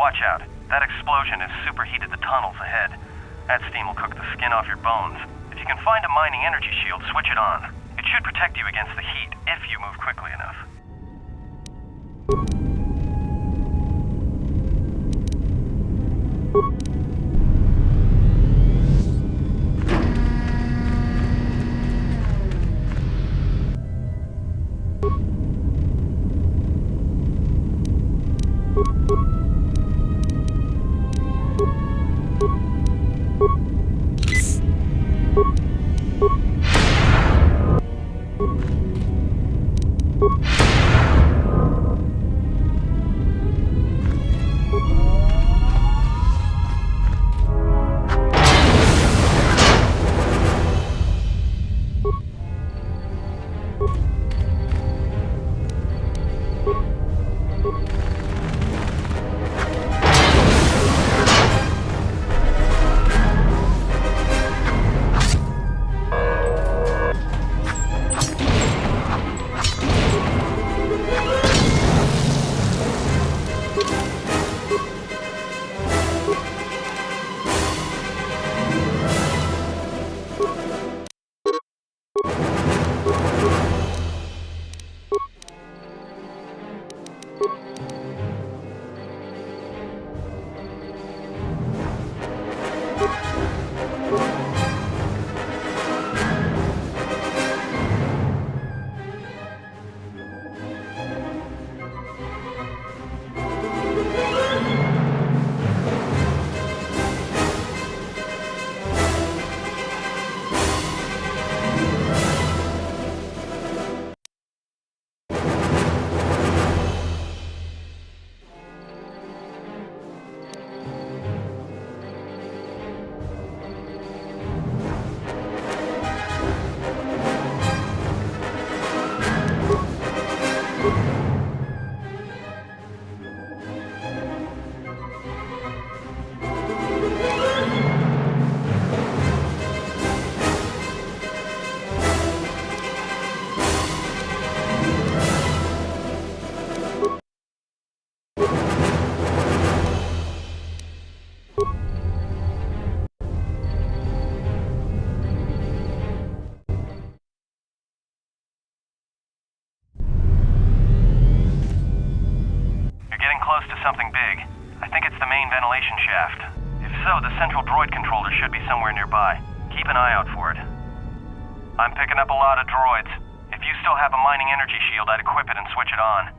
Watch out. That explosion has superheated the tunnels ahead. That steam will cook the skin off your bones. If you can find a mining energy shield, switch it on. It should protect you against the heat if you move quickly enough. close to something big. I think it's the main ventilation shaft. If so, the central droid controller should be somewhere nearby. Keep an eye out for it. I'm picking up a lot of droids. If you still have a mining energy shield, I'd equip it and switch it on.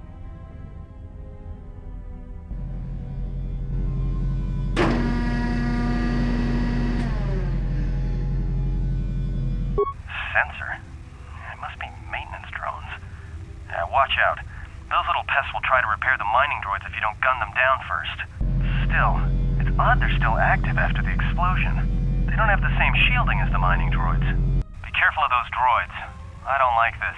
Sensor? It must be maintenance drones. Watch out. Those little pests will try to repair the mining droids if you don't gun them down first. Still, it's odd they're still active after the explosion. They don't have the same shielding as the mining droids. Be careful of those droids. I don't like this.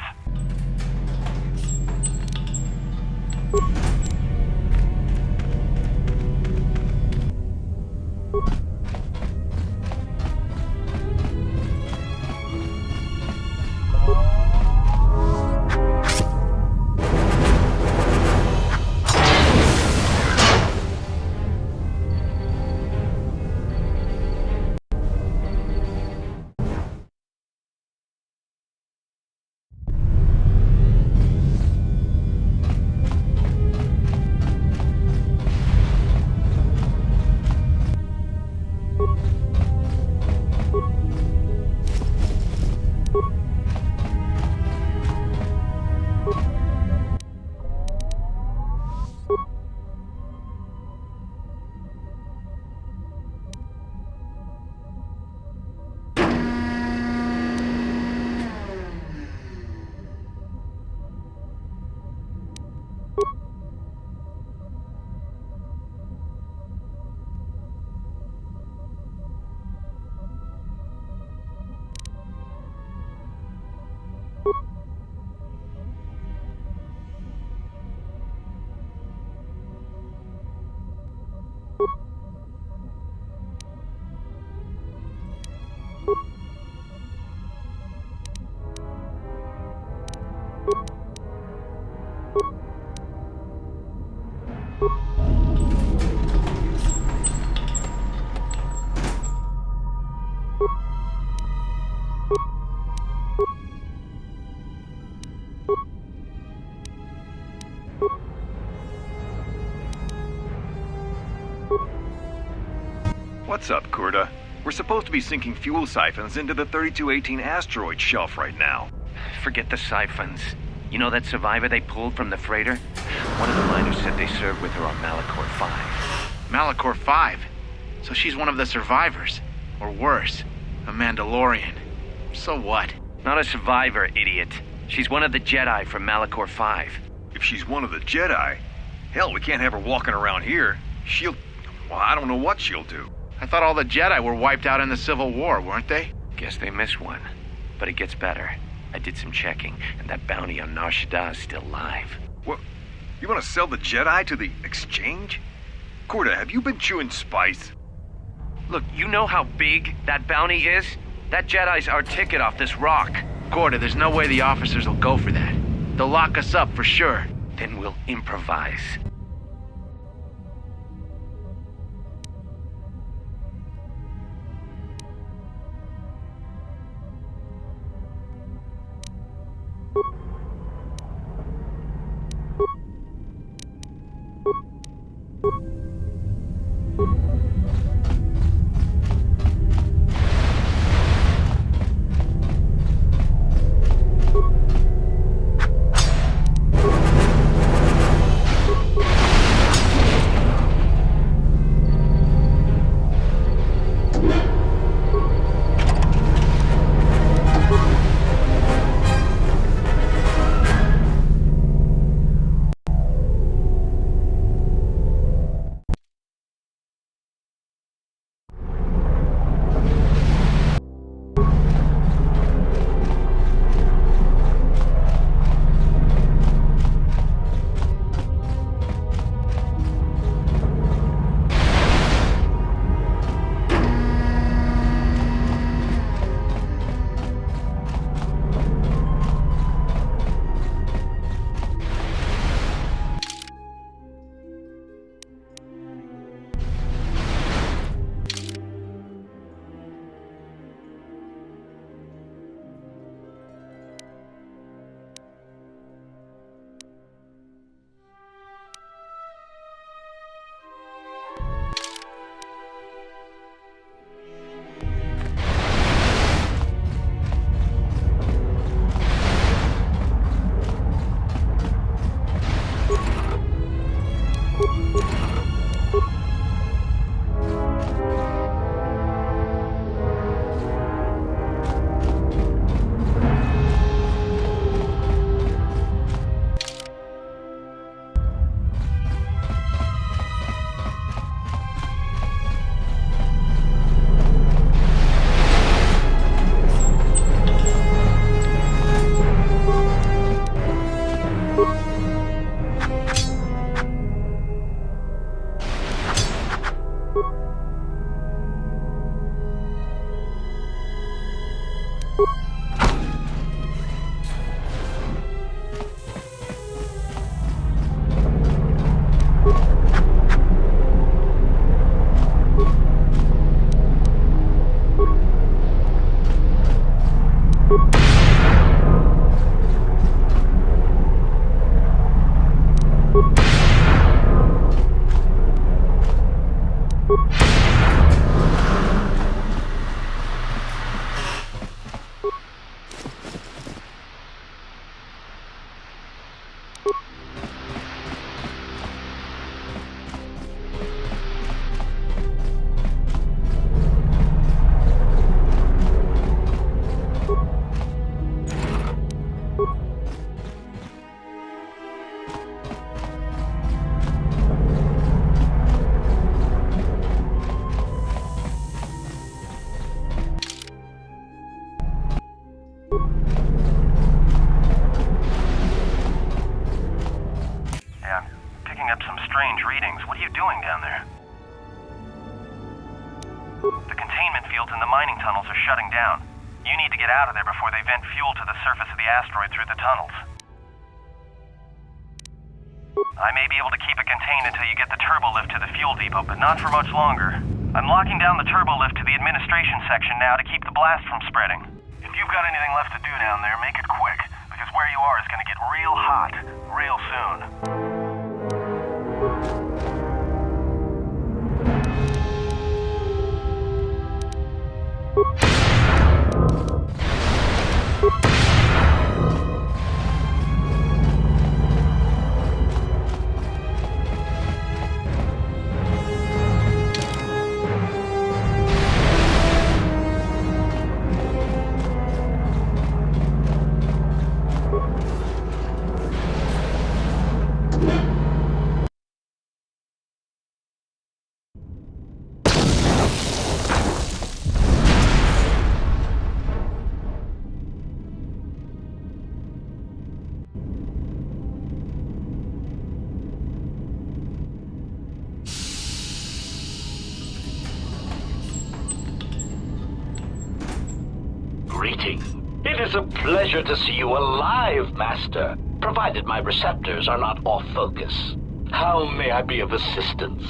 What's up, Kurta? We're supposed to be sinking fuel siphons into the 3218 asteroid shelf right now. Forget the siphons. You know that survivor they pulled from the freighter? One of the miners said they served with her on Malachor 5. Malachor 5? So she's one of the survivors. Or worse, a Mandalorian. So what? Not a survivor, idiot. She's one of the Jedi from Malachor 5. If she's one of the Jedi, hell, we can't have her walking around here. Well, I don't know what she'll do. I thought all the Jedi were wiped out in the Civil War, weren't they? Guess they missed one. But it gets better. I did some checking, and that bounty on Nar Shaddaa is still live. What? You want to sell the Jedi to the Exchange? Kurta, have you been chewing spice? Look, you know how big that bounty is? That Jedi's our ticket off this rock. Gorda, there's no way the officers will go for that. They'll lock us up for sure. Then we'll improvise. Yeah, I'm picking up some strange readings. What are you doing down there? The containment fields in the mining tunnels are shutting down. You need to get out of there before they vent fuel to the surface of the asteroid through the tunnels. I may be able to keep it contained until you get the turbo lift to the fuel depot, but not for much longer. I'm locking down the turbo lift to the administration section now to keep the blast from spreading. If you've got anything left to do down there, make it quick, because where you are is going to get real hot real soon. Greeting. It is a pleasure to see you alive, Master, provided my receptors are not off focus. How may I be of assistance?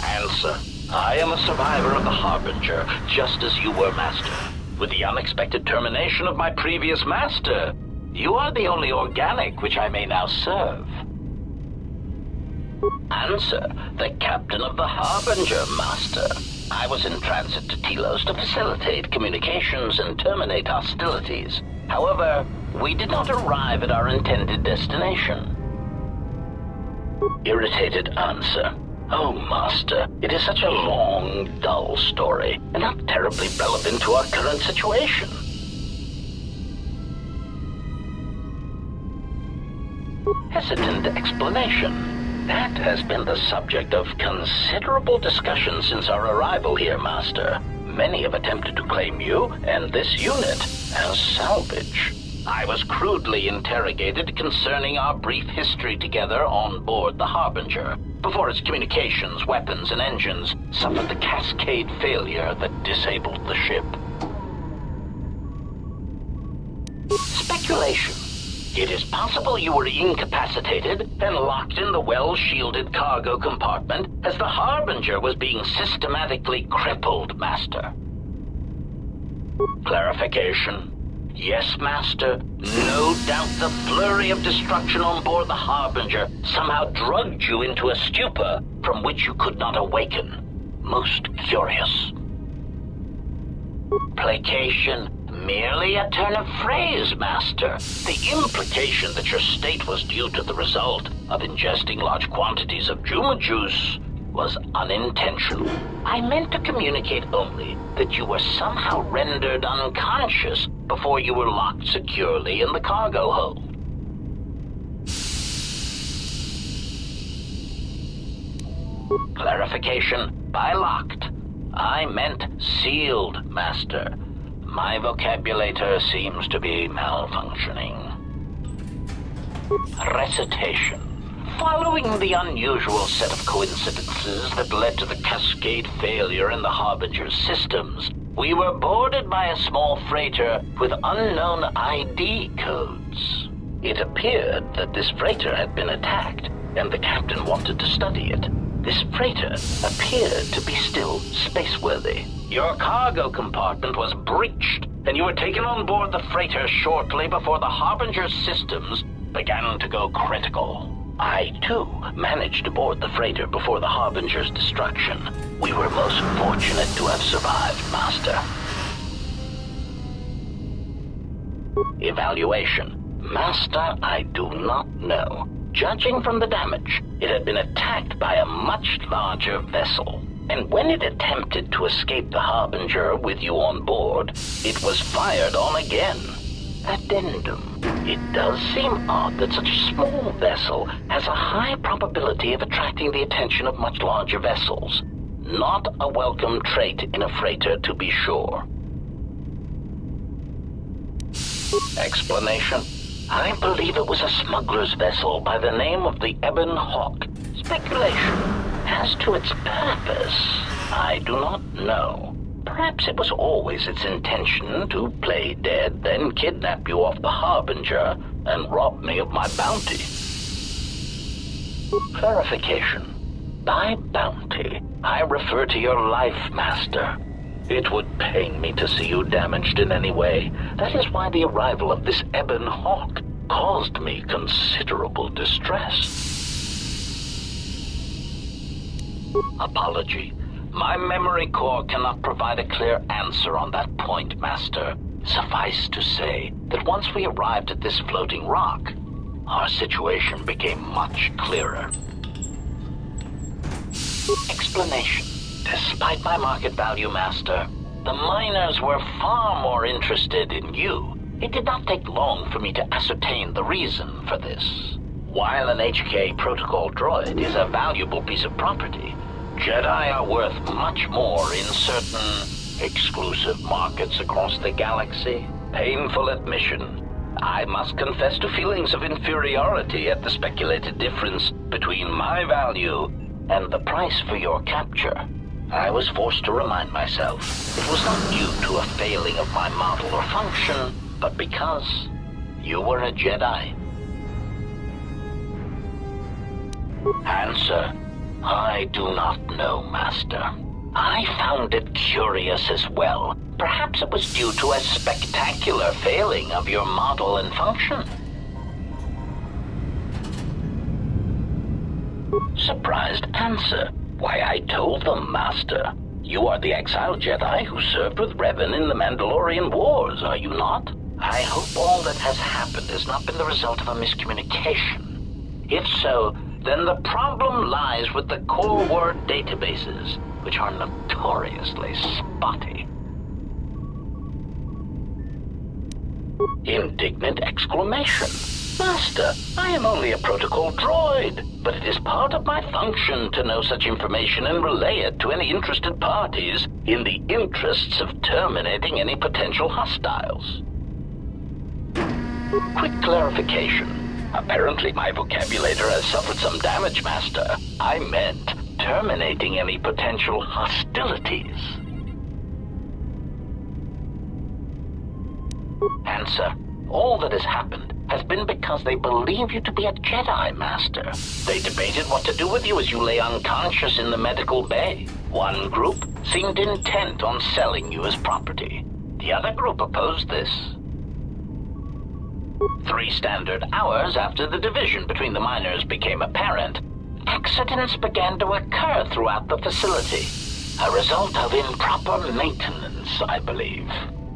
Answer. I am a survivor of the Harbinger, just as you were, Master. With the unexpected termination of my previous Master, you are the only organic which I may now serve. Answer. The captain of the Harbinger, Master. I was in transit to Telos to facilitate communications and terminate hostilities. However, we did not arrive at our intended destination. Irritated answer. Oh, Master, it is such a long, dull story, and not terribly relevant to our current situation. Hesitant explanation. That has been the subject of considerable discussion since our arrival here, Master. Many have attempted to claim you and this unit as salvage. I was crudely interrogated concerning our brief history together on board the Harbinger, before its communications, weapons, and engines suffered the cascade failure that disabled the ship. Speculation. It is possible you were incapacitated and locked in the well-shielded cargo compartment as the Harbinger was being systematically crippled, Master. Clarification. Yes, Master. No doubt the flurry of destruction on board the Harbinger somehow drugged you into a stupor from which you could not awaken. Most curious. Placation. Merely a turn of phrase, Master. The implication that your state was due to the result of ingesting large quantities of Juma juice was unintentional. I meant to communicate only that you were somehow rendered unconscious before you were locked securely in the cargo hold. Clarification. By locked, I meant sealed, Master. My vocabulator seems to be malfunctioning. Recitation. Following the unusual set of coincidences that led to the cascade failure in the Harbinger's systems, we were boarded by a small freighter with unknown ID codes. It appeared that this freighter had been attacked, and the captain wanted to study it. This freighter appeared to be still spaceworthy. Your cargo compartment was breached, and you were taken on board the freighter shortly before the Harbinger's systems began to go critical. I, too, managed to board the freighter before the Harbinger's destruction. We were most fortunate to have survived, Master. Evaluation. Master, I do not know. Judging from the damage, it had been attacked by a much larger vessel. And when it attempted to escape the Harbinger with you on board, it was fired on again. Addendum. It does seem odd that such a small vessel has a high probability of attracting the attention of much larger vessels. Not a welcome trait in a freighter, to be sure. Explanation. I believe it was a smuggler's vessel by the name of the Ebon Hawk. Speculation. As to its purpose, I do not know. Perhaps it was always its intention to play dead, then kidnap you off the Harbinger and rob me of my bounty. Clarification. By bounty, I refer to your life, Master. It would pain me to see you damaged in any way. That is why the arrival of this Ebon Hawk caused me considerable distress. Apology. My memory core cannot provide a clear answer on that point, Master. Suffice to say that once we arrived at this floating rock, our situation became much clearer. Explanation. Despite my market value, Master, the miners were far more interested in you. It did not take long for me to ascertain the reason for this. While an HK protocol droid is a valuable piece of property, Jedi are worth much more in certain exclusive markets across the galaxy. Painful admission. I must confess to feelings of inferiority at the speculated difference between my value and the price for your capture. I was forced to remind myself it was not due to a failing of my model or function, but because you were a Jedi. Answer. I do not know, Master. I found it curious as well. Perhaps it was due to a spectacular failing of your model and function. Surprised answer. Why, I told them, Master. You are the exiled Jedi who served with Revan in the Mandalorian Wars, are you not? I hope all that has happened has not been the result of a miscommunication. If so, then the problem lies with the core word databases, which are notoriously spotty. Indignant exclamation. Master, I am only a protocol droid, but it is part of my function to know such information and relay it to any interested parties in the interests of terminating any potential hostiles. Quick clarification. Apparently my vocabulator has suffered some damage, Master. I meant terminating any potential hostilities. Answer. All that has happened has been because they believe you to be a Jedi, Master. They debated what to do with you as you lay unconscious in the medical bay. One group seemed intent on selling you as property. The other group opposed this. 3 standard hours after the division between the miners became apparent, accidents began to occur throughout the facility. A result of improper maintenance, I believe.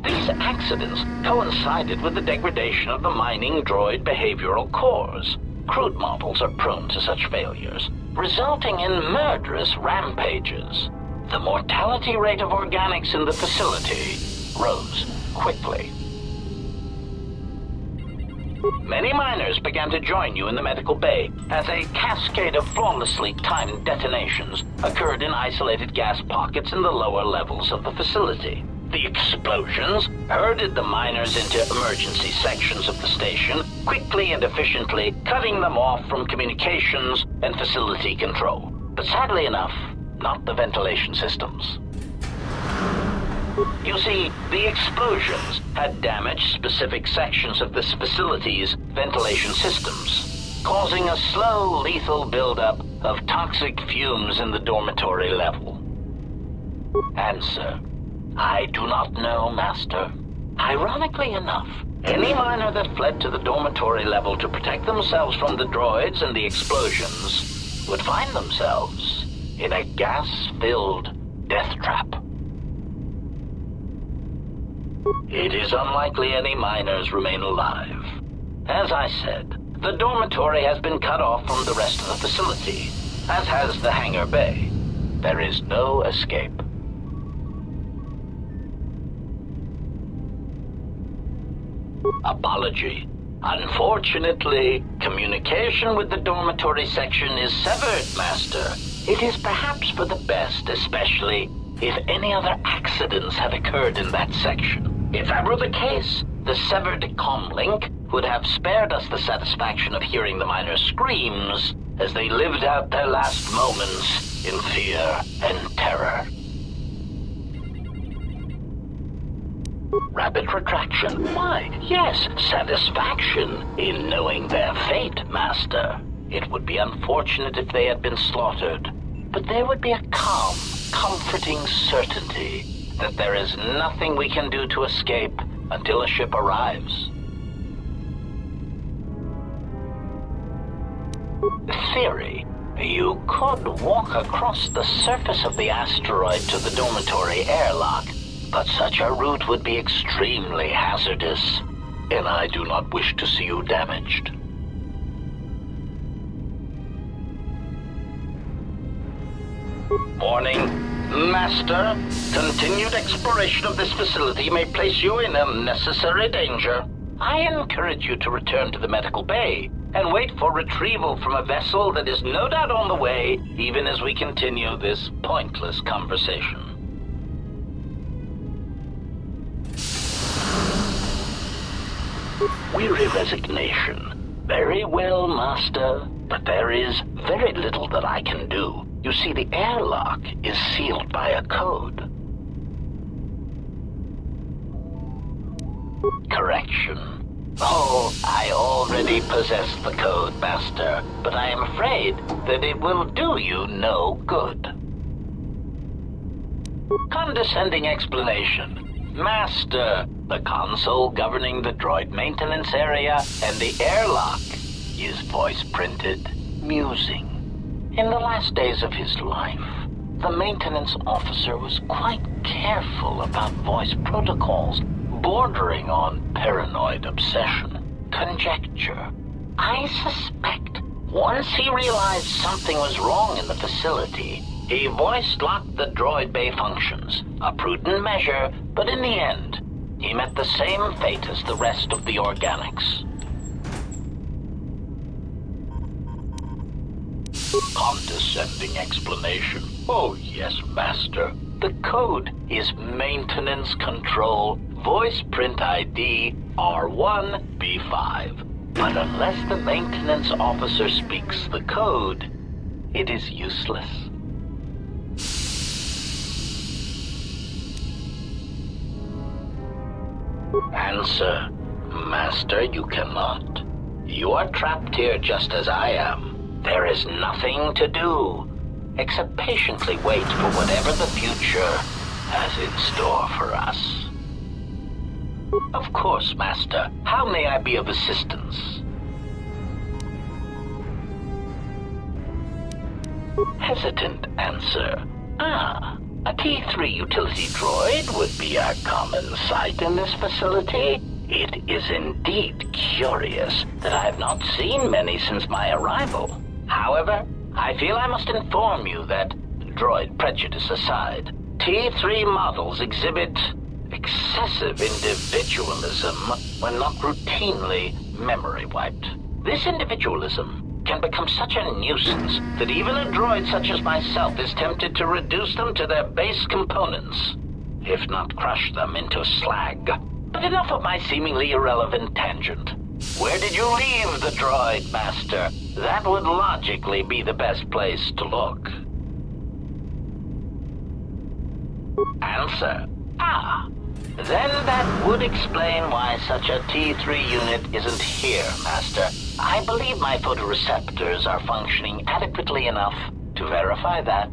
These accidents coincided with the degradation of the mining droid behavioral cores. Crude models are prone to such failures, resulting in murderous rampages. The mortality rate of organics in the facility rose quickly. Many miners began to join you in the medical bay as a cascade of flawlessly timed detonations occurred in isolated gas pockets in the lower levels of the facility. The explosions herded the miners into emergency sections of the station, quickly and efficiently cutting them off from communications and facility control. But sadly enough, not the ventilation systems. You see, the explosions had damaged specific sections of this facility's ventilation systems, causing a slow, lethal buildup of toxic fumes in the dormitory level. Answer. I do not know, Master. Ironically enough, Any miner that fled to the dormitory level to protect themselves from the droids and the explosions would find themselves in a gas-filled death trap. It is unlikely any miners remain alive. As I said, the dormitory has been cut off from the rest of the facility, as has the hangar bay. There is no escape. Apology. Unfortunately, communication with the dormitory section is severed, Master. It is perhaps for the best, especially if any other accidents had occurred in that section. If that were the case, the severed comlink would have spared us the satisfaction of hearing the miners' screams as they lived out their last moments in fear and terror. Rapid retraction. Why, yes, satisfaction in knowing their fate, Master. It would be unfortunate if they had been slaughtered, but there would be a calm, comforting certainty that there is nothing we can do to escape until a ship arrives. Theory. You could walk across the surface of the asteroid to the dormitory airlock, but such a route would be extremely hazardous, and I do not wish to see you damaged. Warning. Master, continued exploration of this facility may place you in unnecessary danger. I encourage you to return to the medical bay and wait for retrieval from a vessel that is no doubt on the way, even as we continue this pointless conversation. Weary resignation. Very well, Master, but there is very little that I can do. You see, the airlock is sealed by a code. Correction. Oh, I already possess the code, Master, but I am afraid that it will do you no good. Condescending explanation. Master, the console governing the droid maintenance area and the airlock is voice-printed musing. In the last days of his life, the maintenance officer was quite careful about voice protocols, bordering on paranoid obsession. Conjecture. I suspect once he realized something was wrong in the facility, he voice-locked the droid bay functions. A prudent measure, but in the end, he met the same fate as the rest of the organics. Condescending explanation. Oh yes, Master. The code is Maintenance Control Voice Print ID R1B5. But unless the maintenance officer speaks the code, it is useless. Answer. Master, you cannot. You are trapped here just as I am. There is nothing to do, except patiently wait for whatever the future has in store for us. Of course, Master. How may I be of assistance? Hesitant answer. A T3 utility droid would be a common sight in this facility. It is indeed curious that I have not seen many since my arrival. However, I feel I must inform you that, droid prejudice aside, T3 models exhibit excessive individualism when not routinely memory wiped. This individualism can become such a nuisance that even a droid such as myself is tempted to reduce them to their base components, if not crush them into slag. But enough of my seemingly irrelevant tangent. Where did you leave the droid, Master? That would logically be the best place to look. Answer. Then that would explain why such a T3 unit isn't here, Master. I believe my photoreceptors are functioning adequately enough to verify that.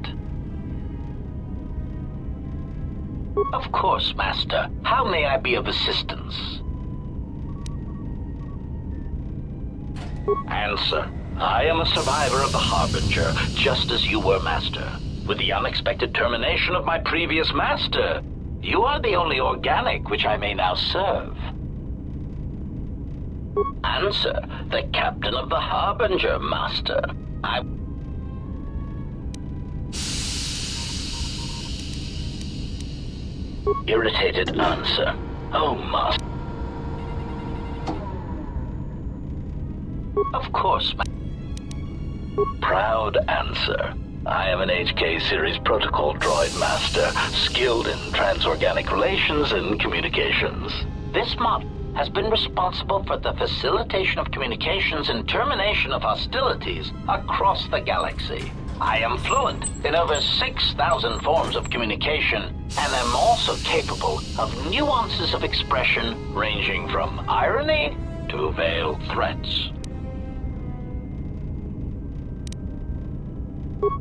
Of course, Master. How may I be of assistance? Answer. I am a survivor of the Harbinger, just as you were, Master. With the unexpected termination of my previous master, you are the only organic which I may now serve. Answer. The captain of the Harbinger, Master. Irritated answer. Oh, Master. Of course, Proud answer. I am an HK Series Protocol Droid Master, skilled in transorganic relations and communications. This mod has been responsible for the facilitation of communications and termination of hostilities across the galaxy. I am fluent in over 6,000 forms of communication, and am also capable of nuances of expression ranging from irony to veiled threats.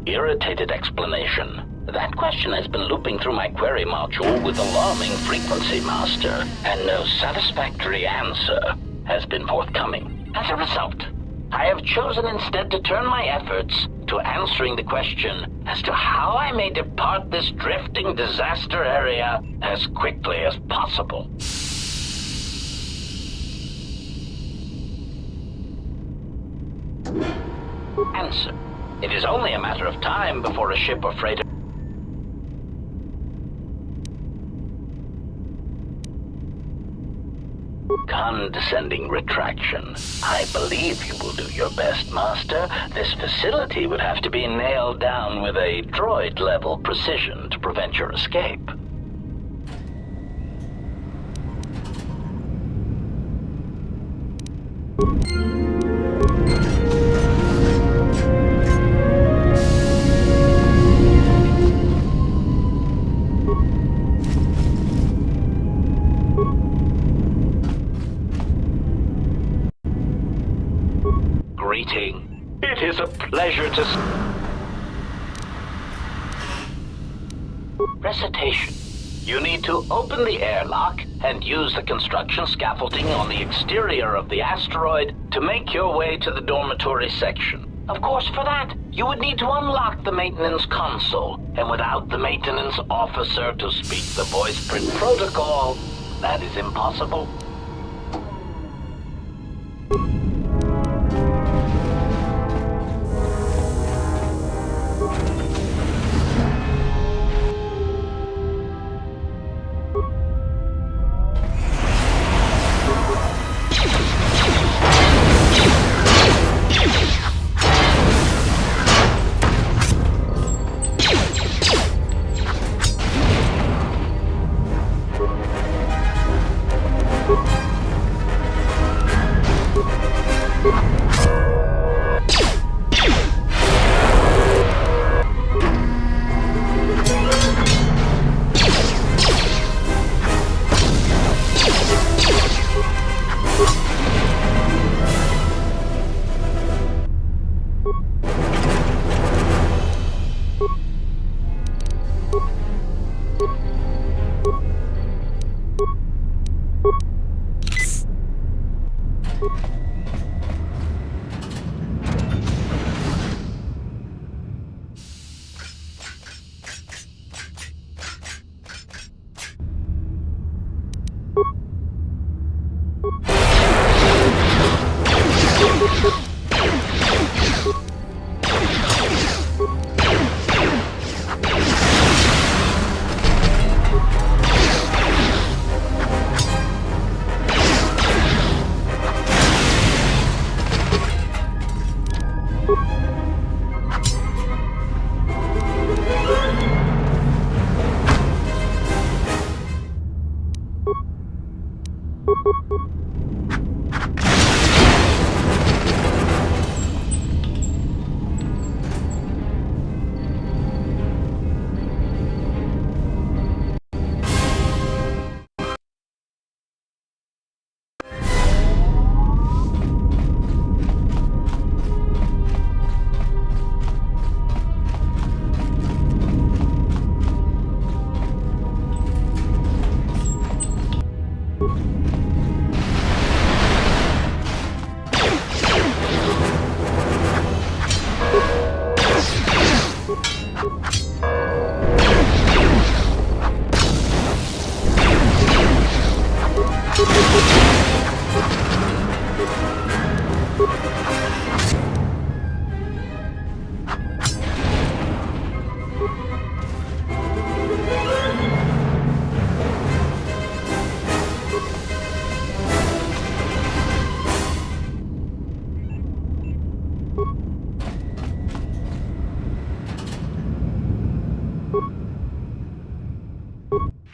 Irritated explanation. That question has been looping through my query module with alarming frequency, Master, and no satisfactory answer has been forthcoming. As a result, I have chosen instead to turn my efforts to answering the question as to how I may depart this drifting disaster area as quickly as possible. Answer. It is only a matter of time before a ship or freighter condescending retraction. I believe you will do your best, Master. This facility would have to be nailed down with a droid-level precision to prevent your escape. Greeting. It is a pleasure to... Recitation. You need to open the airlock and use the construction scaffolding on the exterior of the asteroid to make your way to the dormitory section. Of course, for that, you would need to unlock the maintenance console, and without the maintenance officer to speak the voice print protocol, that is impossible.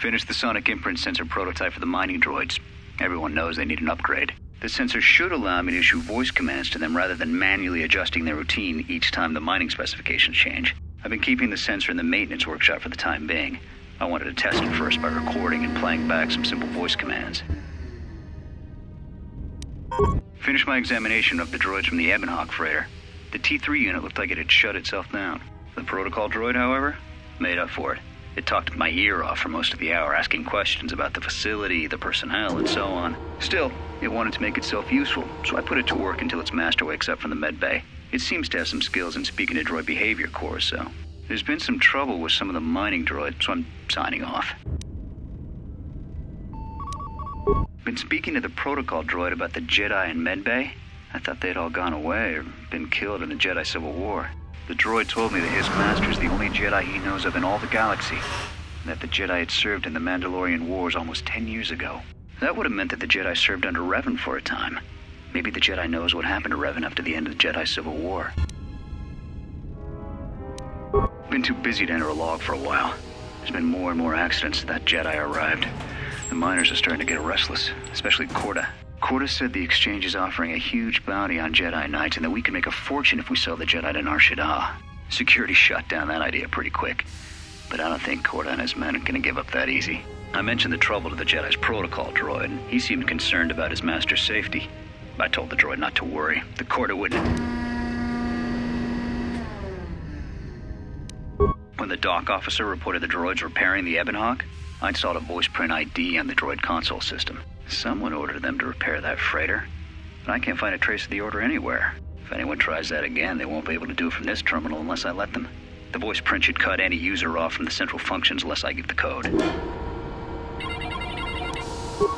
Finished the sonic imprint sensor prototype for the mining droids. Everyone knows they need an upgrade. The sensor should allow me to issue voice commands to them rather than manually adjusting their routine each time the mining specifications change. I've been keeping the sensor in the maintenance workshop for the time being. I wanted to test it first by recording and playing back some simple voice commands. Finished my examination of the droids from the Ebonhawk freighter. The T3 unit looked like it had shut itself down. The protocol droid, however, made up for it. It talked my ear off for most of the hour, asking questions about the facility, the personnel, and so on. Still, it wanted to make itself useful, so I put it to work until its master wakes up from the med bay. It seems to have some skills in speaking to droid behavior cores, so there's been some trouble with some of the mining droids, so I'm signing off. Been speaking to the protocol droid about the Jedi and med bay. I thought they'd all gone away or been killed in the Jedi Civil War. The droid told me that his master is the only Jedi he knows of in all the galaxy, and that the Jedi had served in the Mandalorian Wars almost 10 years ago. That would have meant that the Jedi served under Revan for a time. Maybe the Jedi knows what happened to Revan after the end of the Jedi Civil War. Been too busy to enter a log for a while. There's been more and more accidents since that Jedi arrived. The miners are starting to get restless, especially Corda. Corda said the exchange is offering a huge bounty on Jedi Knights and that we can make a fortune if we sell the Jedi to Nar Shaddaa. Security shut down that idea pretty quick, but I don't think Corda and his men are going to give up that easy. I mentioned the trouble to the Jedi's protocol droid, and he seemed concerned about his master's safety. I told the droid not to worry. The Corda wouldn't. When the dock officer reported the droids repairing the Ebonhawk, I installed a voice print ID on the droid console system. Someone ordered them to repair that freighter, but I can't find a trace of the order anywhere. If anyone tries that again, they won't be able to do it from this terminal unless I let them. The voice print should cut any user off from the central functions unless I give the code.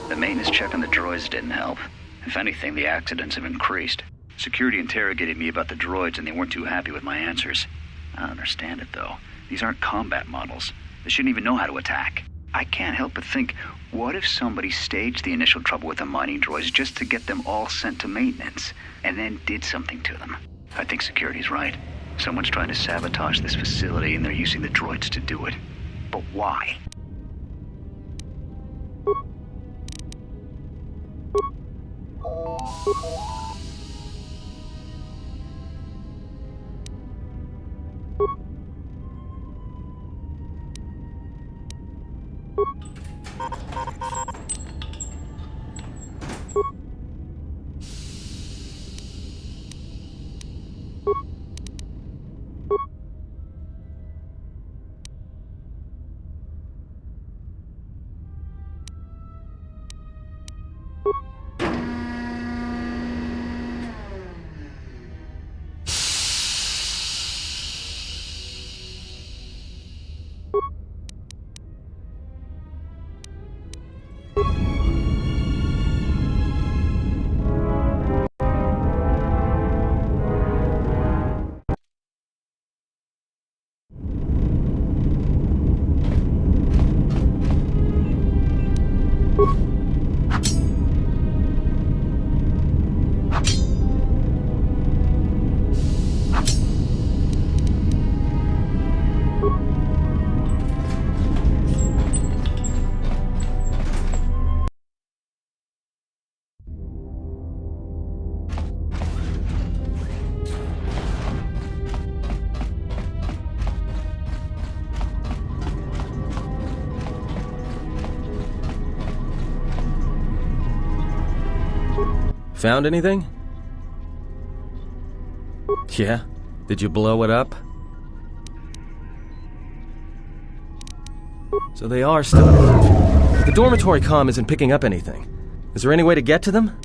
The maintenance check on the droids didn't help. If anything, the accidents have increased. Security interrogated me about the droids and they weren't too happy with my answers. I don't understand it though. These aren't combat models. They shouldn't even know how to attack. I can't help but think, what if somebody staged the initial trouble with the mining droids just to get them all sent to maintenance, and then did something to them? I think security's right. Someone's trying to sabotage this facility, and they're using the droids to do it. But why? Found anything? Yeah? Did you blow it up? So they are still alive. The dormitory comm isn't picking up anything. Is there any way to get to them?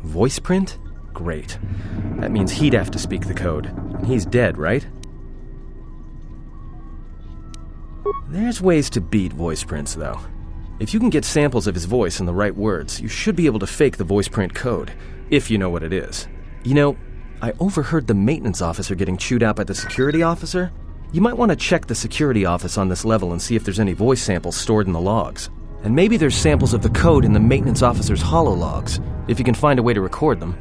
Voice print? Great. That means he'd have to speak the code. And he's dead, right? There's ways to beat voice prints, though. If you can get samples of his voice and the right words, you should be able to fake the voice print code, if you know what it is. You know, I overheard the maintenance officer getting chewed out by the security officer. You might want to check the security office on this level and see if there's any voice samples stored in the logs. And maybe there's samples of the code in the maintenance officer's holologs, if you can find a way to record them.